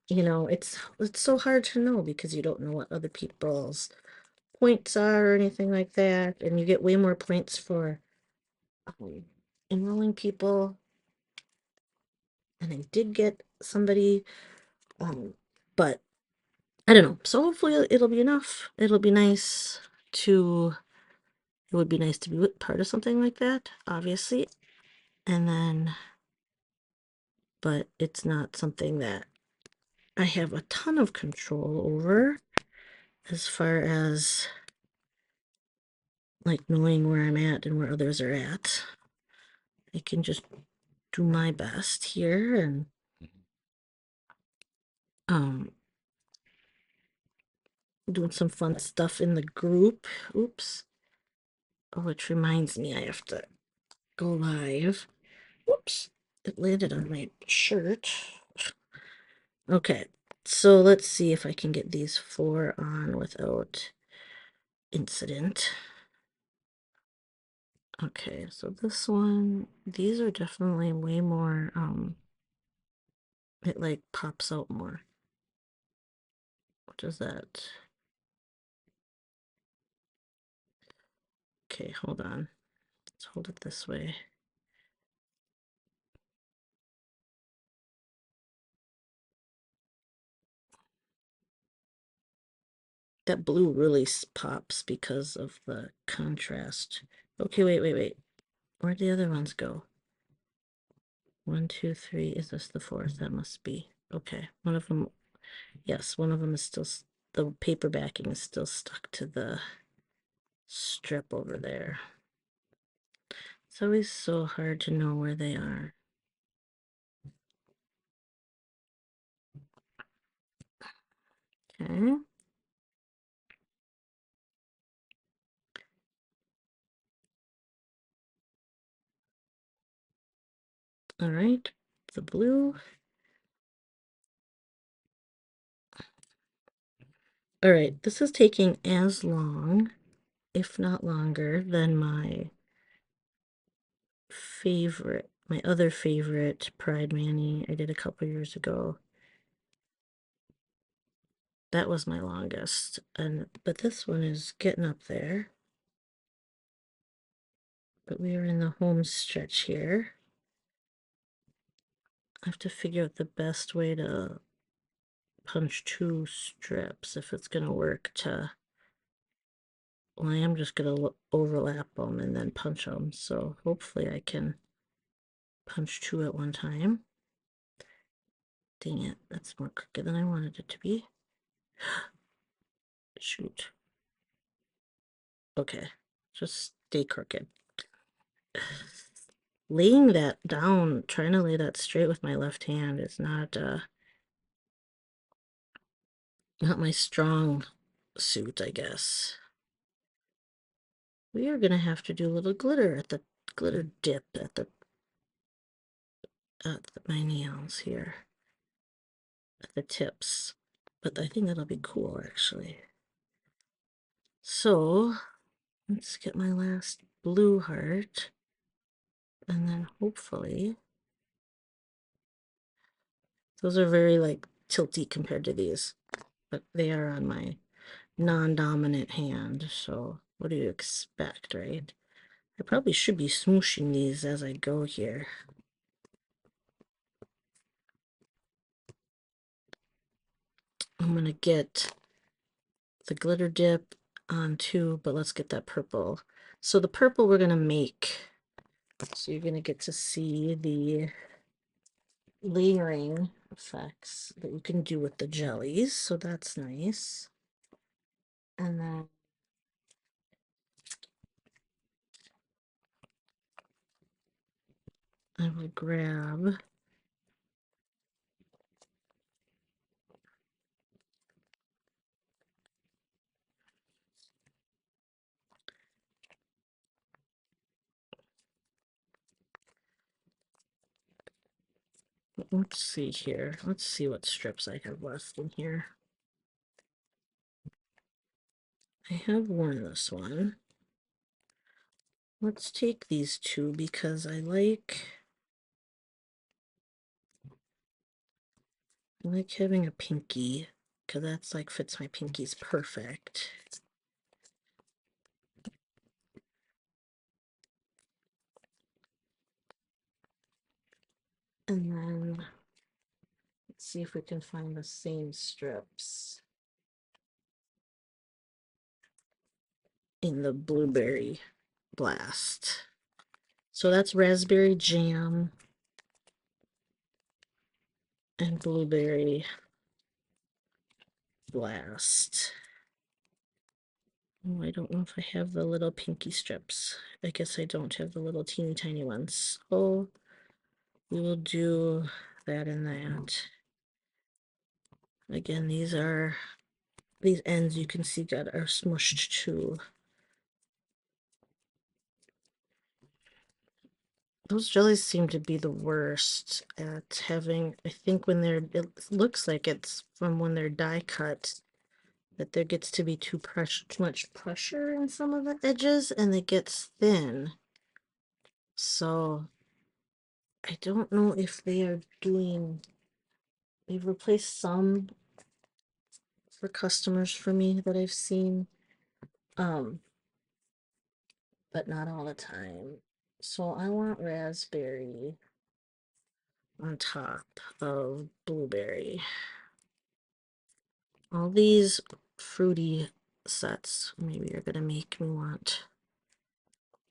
It's so hard to know because you don't know what other people's points are or anything like that, and you get way more points for enrolling people. And I did get somebody, but I don't know. So hopefully it'll be enough. It would be nice to be part of something like that, obviously. And then, but it's not something that I have a ton of control over as far as like knowing where I'm at and where others are at. I can just do my best here and doing some fun stuff in the group. Oops. Oh, which reminds me I have to go live. Whoops. It landed on my shirt. Okay. So let's see if I can get these 4 on without incident. Okay, so this one, these are definitely way more, it like pops out more. What is that? Okay, hold on. Let's hold it this way. That blue really pops because of the contrast. Okay, wait. Where'd the other ones go? 1, 2, 3. Is this the 4th? That must be. Okay, one of them. Yes, one of them is still, the paper backing is still stuck to the strip over there. It's always so hard to know where they are. Okay. All right, the blue. All right, this is taking as long, if not longer, than my other favorite Pride Mani I did a couple years ago. That was my longest, but this one is getting up there. But we are in the home stretch here. I have to figure out the best way to punch 2 strips if it's gonna work well, I am just gonna overlap them and then punch them, so hopefully I can punch 2 at one time. Dang it, that's more crooked than I wanted it to be. Shoot. Okay, just stay crooked. Laying that down, trying to lay that straight with my left hand is not my strong suit, I guess. We are gonna have to do a little glitter dip at my nails here, at the tips. But I think that'll be cool, actually. So let's get my last blue heart, and then hopefully those are very like tilty compared to these, but they are on my non-dominant hand, so What do you expect, right? I probably should be smooshing these as I go here. I'm gonna get the glitter dip on too, but let's get that purple. So the purple we're gonna make. So you're gonna get to see the layering effects that you can do with the jellies. So that's nice. And then I will grab let's see here. Let's see what strips I have left in here. I have worn this one. Let's take these two because I like having a pinky because that's like fits my pinkies perfect. And then let's see if we can find the same strips in the blueberry blast. So that's raspberry jam and blueberry blast. Oh, I don't know if I have the little pinky strips. I guess I don't have the little teeny tiny ones. Oh, we will do that and that. Again, these ends you can see are smushed too. Those jellies seem to be the worst at having, I think when it looks like it's from when they're die cut, that there gets to be too much pressure in some of the edges and it gets thin. So I don't know if they've replaced some for customers for me that I've seen, but not all the time. So I want raspberry on top of blueberry. All these fruity sets maybe are gonna make me want.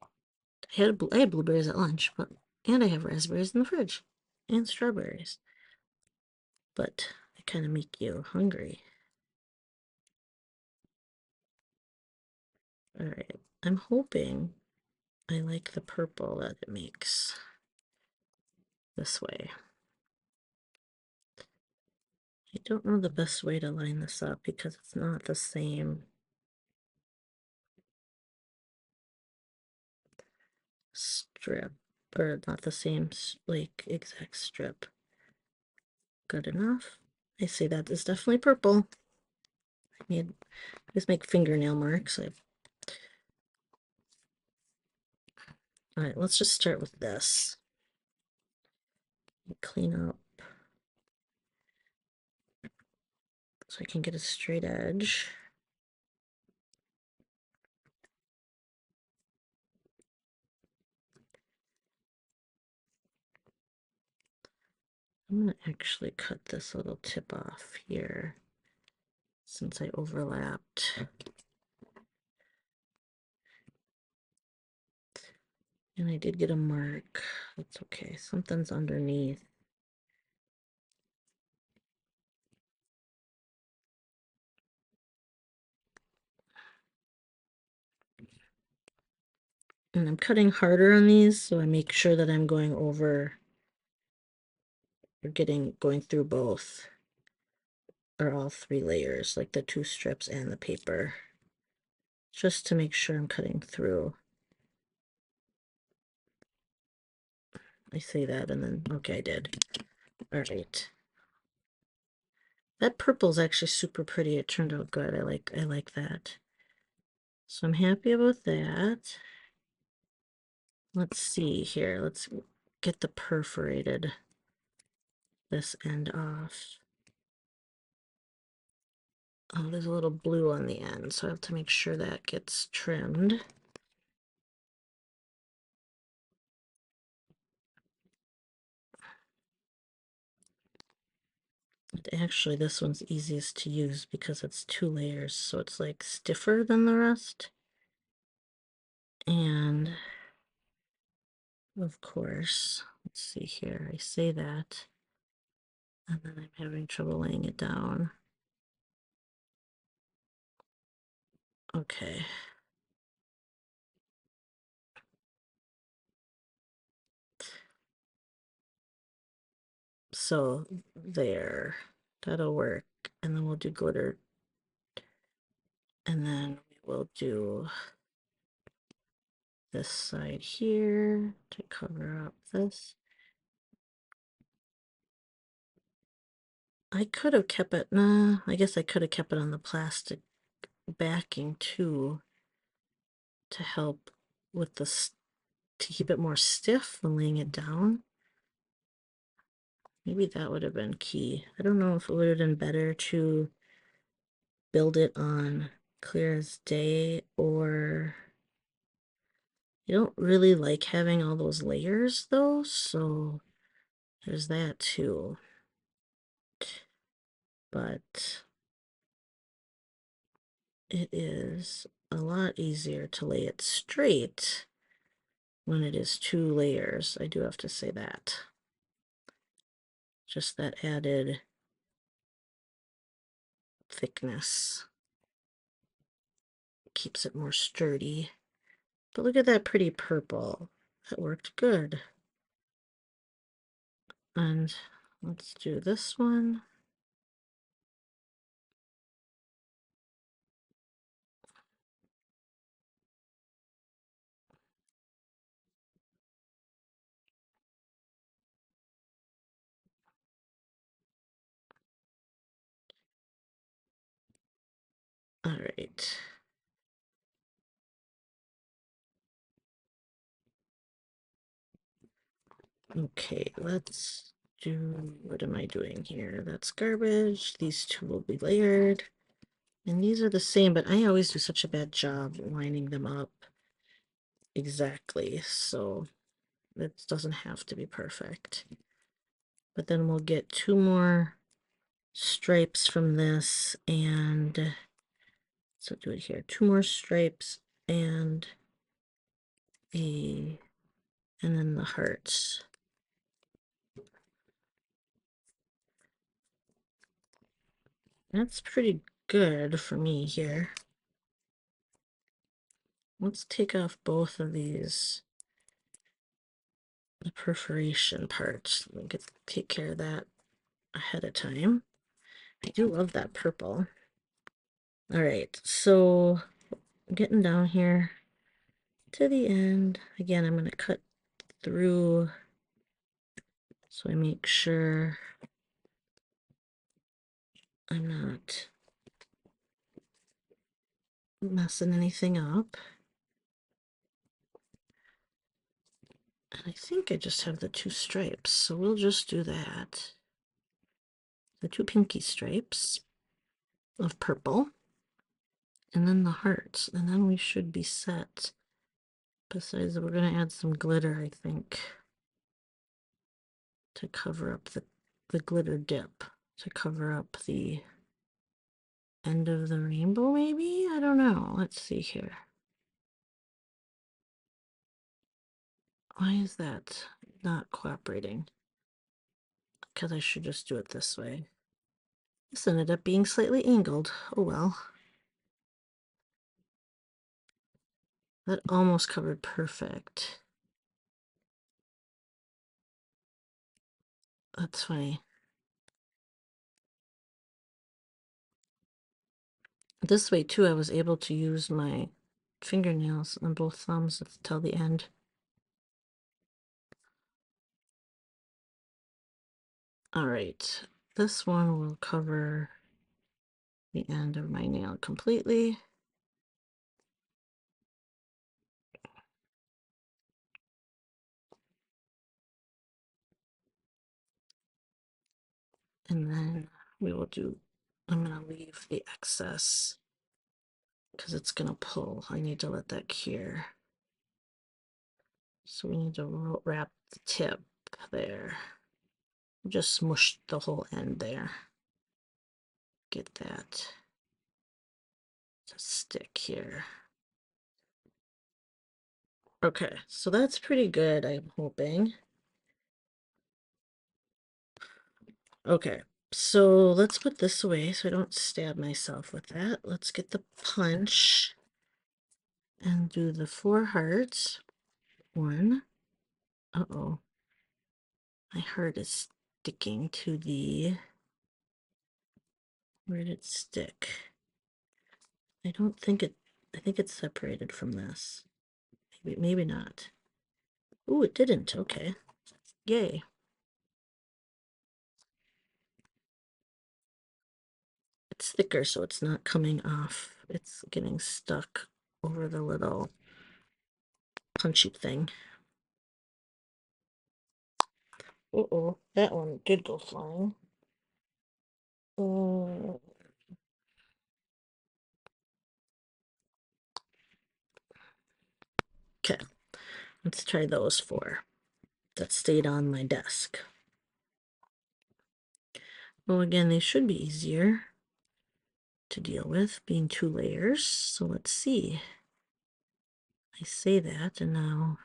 I had blueberries at lunch, and I have raspberries in the fridge and strawberries, but they kind of make you hungry. All right, I'm hoping I like the purple that it makes this way. I don't know the best way to line this up because it's not the same strip, or not the same like exact strip. Good enough. I say that is definitely purple. I just make fingernail marks. All right, let's just start with this. Clean up so I can get a straight edge. I'm gonna actually cut this little tip off here since I overlapped. And I did get a mark. That's okay. Something's underneath. And I'm cutting harder on these, so I make sure that I'm going over or going through both or all three layers, like the two strips and the paper, just to make sure I'm cutting through. I say that and then, okay, I did. All right. That purple's actually super pretty. It turned out good. I like that. So I'm happy about that. Let's see here. Let's get the perforated this end off. Oh, there's a little blue on the end, so I have to make sure that gets trimmed. Actually, this one's easiest to use because it's 2 layers, so it's like stiffer than the rest. And of course, let's see here, I say that, and then I'm having trouble laying it down. Okay. So there, that'll work. And then we'll do glitter. And then we will do this side here to cover up this. I could have kept it, nah, I guess I could have kept it on the plastic backing too to help with the, to keep it more stiff when laying it down. Maybe that would have been key. I don't know if it would have been better to build it on clear as day, or I don't really like having all those layers though, so there's that too. But it is a lot easier to lay it straight when it is 2 layers. I do have to say that. Just that added thickness keeps it more sturdy. But look at that pretty purple. That worked good. And let's do this one. All right. Okay, let's do, what am I doing here? That's garbage. These two will be layered. And these are the same, but I always do such a bad job lining them up exactly. So it doesn't have to be perfect. But then we'll get 2 more stripes from this, and so do it here. 2 more stripes and a, and then the hearts. That's pretty good for me here. Let's take off both of these, the perforation parts. Let me take care of that ahead of time. I do love that purple. All right, so I'm getting down here to the end. Again, I'm going to cut through so I make sure I'm not messing anything up. And I think I just have the 2 stripes, so we'll just do that. The 2 pinky stripes of purple, and then the hearts, and then we should be set. Besides, we're going to add some glitter, I think, to cover up the glitter dip, to cover up the end of the rainbow, maybe? I don't know. Let's see here. Why is that not cooperating? Because I should just do it this way. This ended up being slightly angled. Oh well. That almost covered perfect. That's funny. This way too, I was able to use my fingernails on both thumbs till the end. All right, this one will cover the end of my nail completely. And then we will do I'm going to leave the excess because it's going to pull. I need to let that cure. So we need to wrap the tip there. Just smush the whole end there. Get that to stick here. Okay, so that's pretty good, I'm hoping. Okay, so let's put this away so I don't stab myself with that. Let's get the punch and do the 4 hearts. 1. Uh-oh. My heart is sticking to the... Where did it stick? I don't think it... I think it's separated from this. Maybe not. Ooh, it didn't. Okay. Yay. It's thicker, so it's not coming off. It's getting stuck over the little punchy thing. Uh-oh, that one did go flying. Okay, let's try those 4 that stayed on my desk. Well, again, they should be easier to deal with, being 2 layers. So let's see. I say that, and now...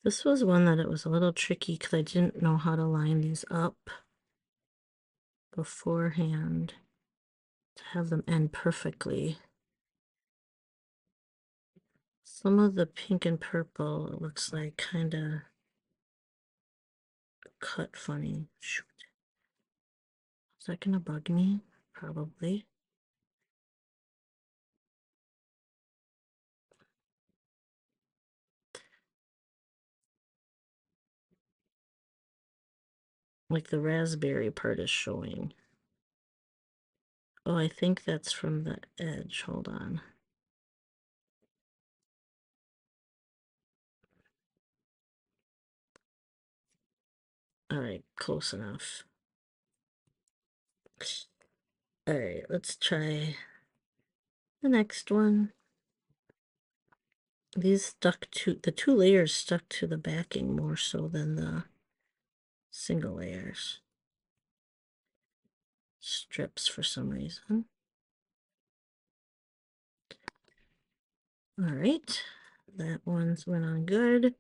This was one that it was a little tricky because I didn't know how to line these up beforehand to have them end perfectly. Some of the pink and purple, it looks like kind of cut funny. Shoot. Is that gonna bug me? Probably. Like the raspberry part is showing. Oh, I think that's from the edge. Hold on. All right, close enough. All right, let's try the next one. These stuck to, the 2 layers stuck to the backing more so than the single layers. Strips for some reason. All right, that one's went on good.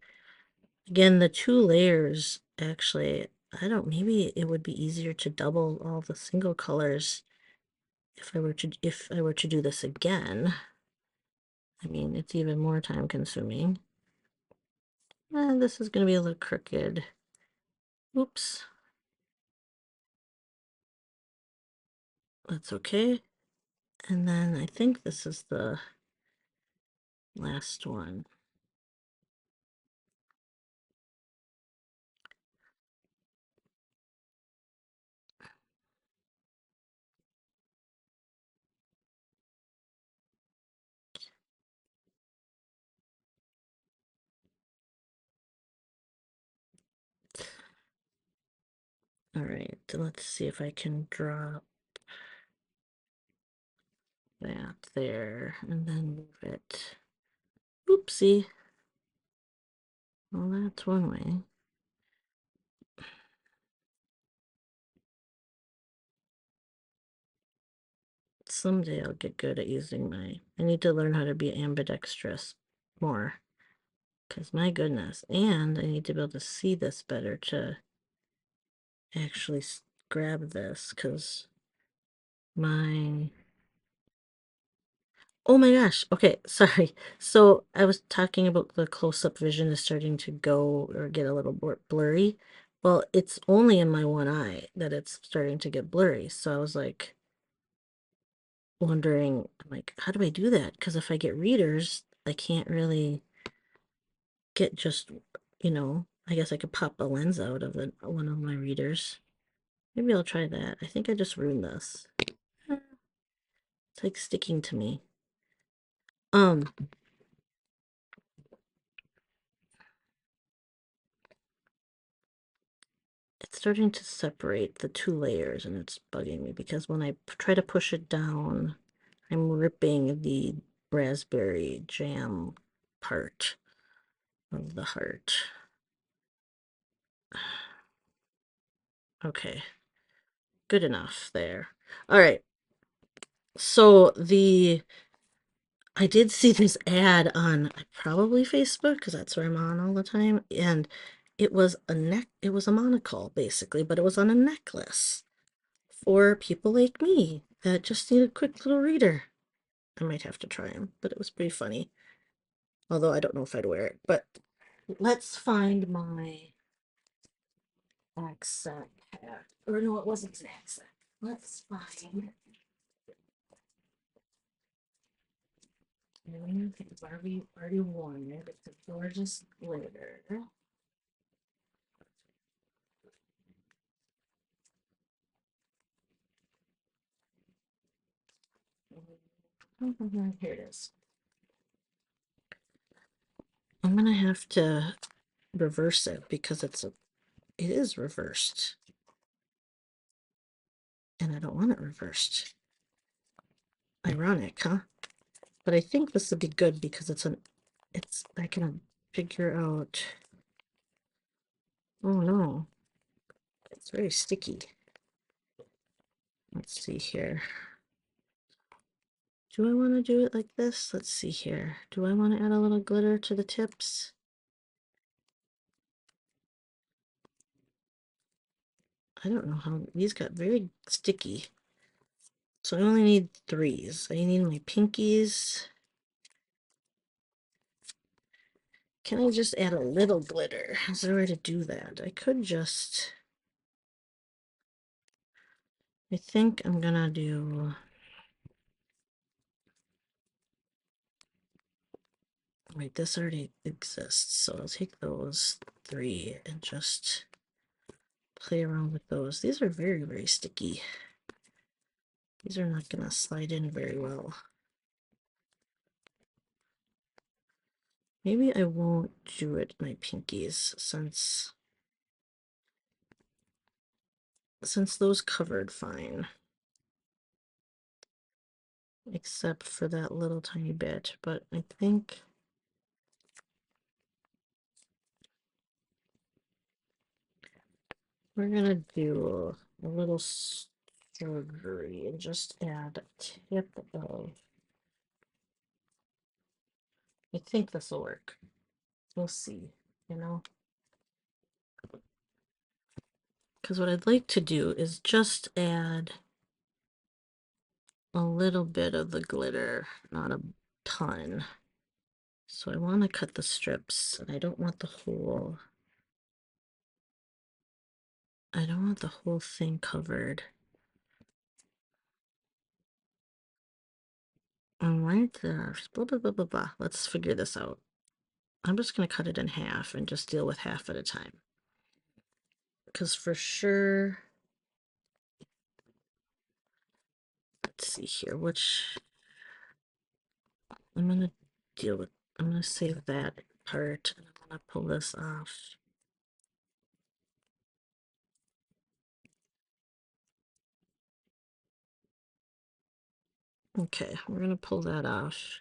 Again, the 2 layers, actually, I don't, maybe it would be easier to double all the single colors if I were to do this again. I mean, it's even more time consuming. And this is going to be a little crooked. Oops. That's okay. And then I think this is the last one. All right, let's see if I can drop that there and then move it. Oopsie. Well, that's one way. Someday I'll get good at using my... I need to learn how to be ambidextrous more. Because my goodness. And I need to be able to see this better to actually grab this. Because my... Oh my gosh. Okay, sorry. So I was talking about the close-up vision is starting to go or get a little blurry. Well, it's only in my one eye that it's starting to get blurry. So I was like wondering, like, how do I do that? Because if I get readers, I can't really get just, I guess I could pop a lens out of one of my readers. Maybe I'll try that. I think I just ruined this. It's like sticking to me. Um, starting to separate the two layers, and it's bugging me because when I try to push it down, I'm ripping the raspberry jam part of the heart. Okay, good enough there. All right, so I did see this ad on probably Facebook because that's where I'm on all the time, and it was a monocle basically, but it was on a necklace for people like me that just need a quick little reader. I might have to try them, but it was pretty funny. Although I don't know if I'd wear it, but let's find my accent hat. Or no, it wasn't an accent. Let's find Barbie worn it. It's a gorgeous glitter. Here it is. I'm gonna have to reverse it because it is reversed. And I don't want it reversed. Ironic, huh? But I think this would be good because I can figure out. Oh no, it's very sticky. Let's see here. Do I want to do it like this? Let's see here. Do I want to add a little glitter to the tips? I don't know how, these got very sticky. So I only need threes. I need my pinkies. Can I just add a little glitter? Is there a way to do that? I could just... I think I'm gonna do... Wait, this already exists, so I'll take those three and just play around with those. These are very, very sticky. These are not gonna slide in very well. Maybe I won't do it my pinkies since those covered fine. Except for that little tiny bit, but I think we're gonna do a little surgery and just add a tip of, I think this will work. We'll see, you know? Because what I'd like to do is just add a little bit of the glitter, not a ton. So I want to cut the strips, and I don't want the whole thing covered. Right there. Blah, blah, blah, blah, blah. Let's figure this out. I'm just going to cut it in half and just deal with half at a time. Because for sure, let's see here, I'm going to I'm going to save that part, and I'm going to pull this off. Okay, we're going to pull that off,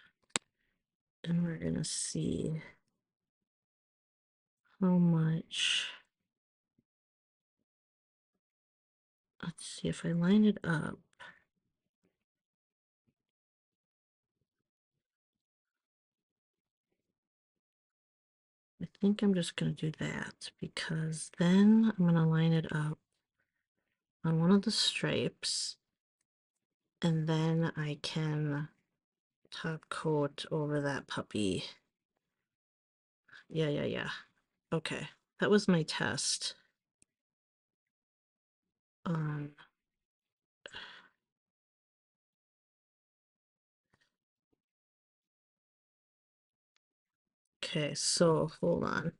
and we're going to see how much. Let's see if I line it up. I think I'm just going to do that because then I'm going to line it up on one of the stripes, and then I can top coat over that puppy. Yeah. Okay, that was my test. Okay, so hold on.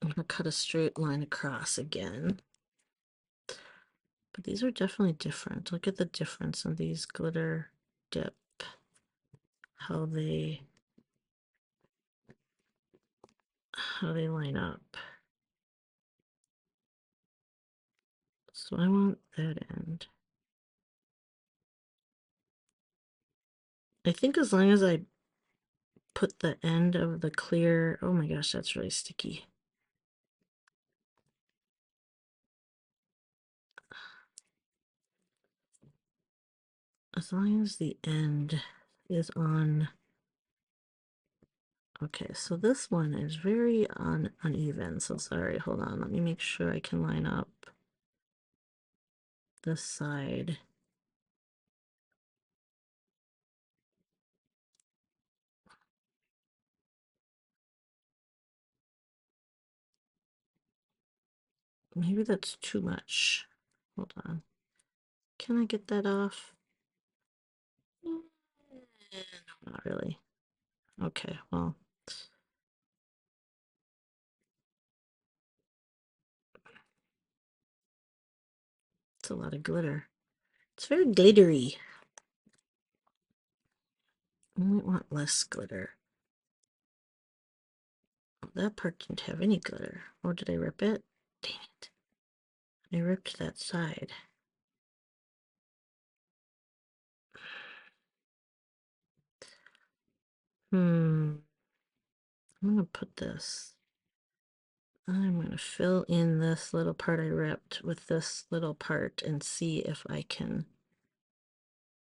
I'm gonna cut a straight line across again. But these are definitely different. Look at the difference in these glitter dip. How they how they line up. So I want that end. I think as long as I put the end of the clear, oh my gosh, that's really sticky. As long as the end is on. Okay, so this one is very uneven. So sorry, hold on. Let me make sure I can line up this side. Maybe that's too much. Hold on. Can I get that off? No, not really. Okay, well. It's a lot of glitter. It's very glittery. I might want less glitter. Oh, that part didn't have any glitter. Or did I rip it? Dang it. I ripped that side. I'm gonna put this. I'm gonna fill in this little part I ripped with this little part and see if I can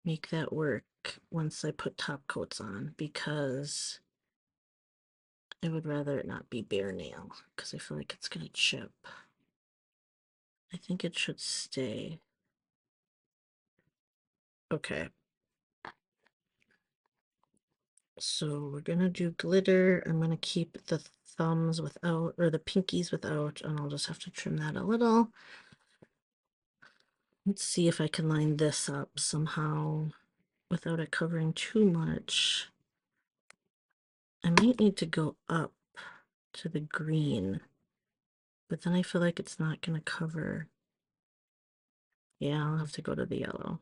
make that work once I put top coats on, because I would rather it not be bare nail because I feel like it's gonna chip. I think it should stay. Okay. So we're gonna do glitter. I'm gonna keep the thumbs without, or the pinkies without, and I'll just have to trim that a little. Let's see if I can line this up somehow without it covering too much. I might need to go up to the green, but then I feel like it's not gonna cover. Yeah, I'll have to go to the yellow.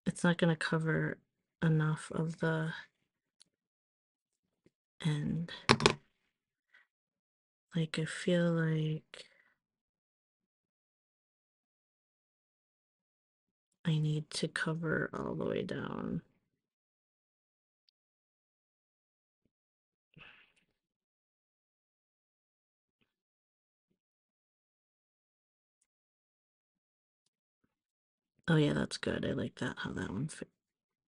It's not gonna cover enough of the end. Like, I feel like I need to cover all the way down. Oh yeah, that's good. I like that, how that one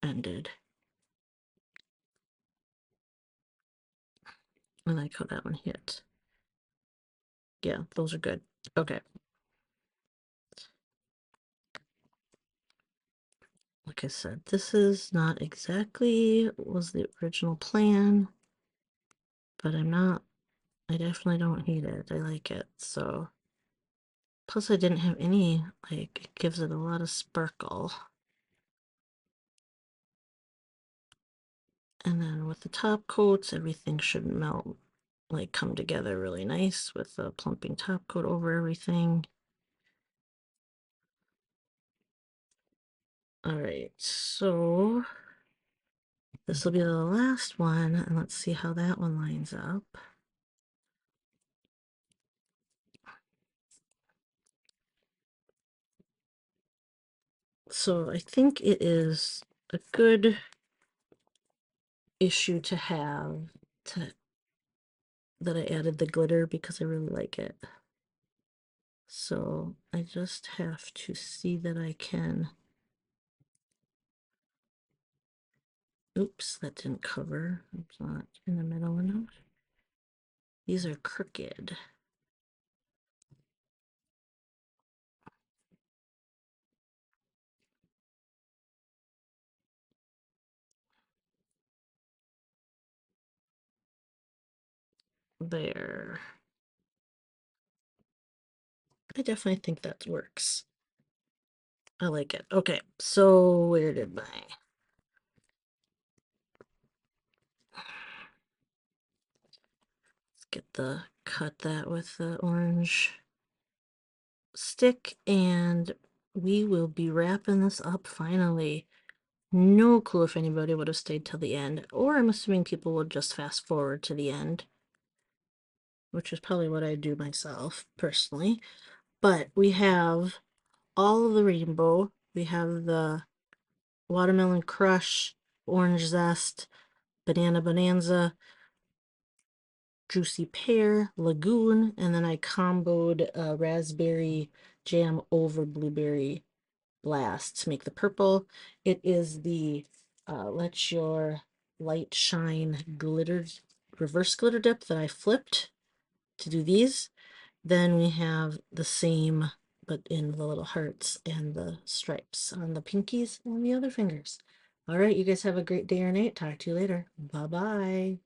ended. I like how that one hit. Yeah, those are good. Okay. Like I said, this is not exactly was the original plan, but I definitely don't hate it. I like it. So, plus I didn't have any, like, it gives it a lot of sparkle. And then with the top coats, everything should melt, like come together really nice with the plumping top coat over everything. All right, so this will be the last one, and let's see how that one lines up. So I think it is a good issue to have that I added the glitter because I really like it. So I just have to see that I can. Oops, that didn't cover. It's not in the middle enough. These are crooked. There. I definitely think that works. I like it. Okay, so where did my... Let's get cut that with the orange stick, and we will be wrapping this up finally. No clue if anybody would have stayed till the end, or I'm assuming people would just fast forward to the end. which is probably what I do myself personally. But we have all of the rainbow. We have the watermelon crush, orange zest, banana bonanza, juicy pear, lagoon, and then I comboed raspberry jam over blueberry blast to make the purple. It is the Let Your Light Shine glitter, reverse glitter dip that I flipped to do these. Then we have the same, but in the little hearts and the stripes on the pinkies and the other fingers. All right, you guys have a great day or night. Talk to you later. Bye-bye.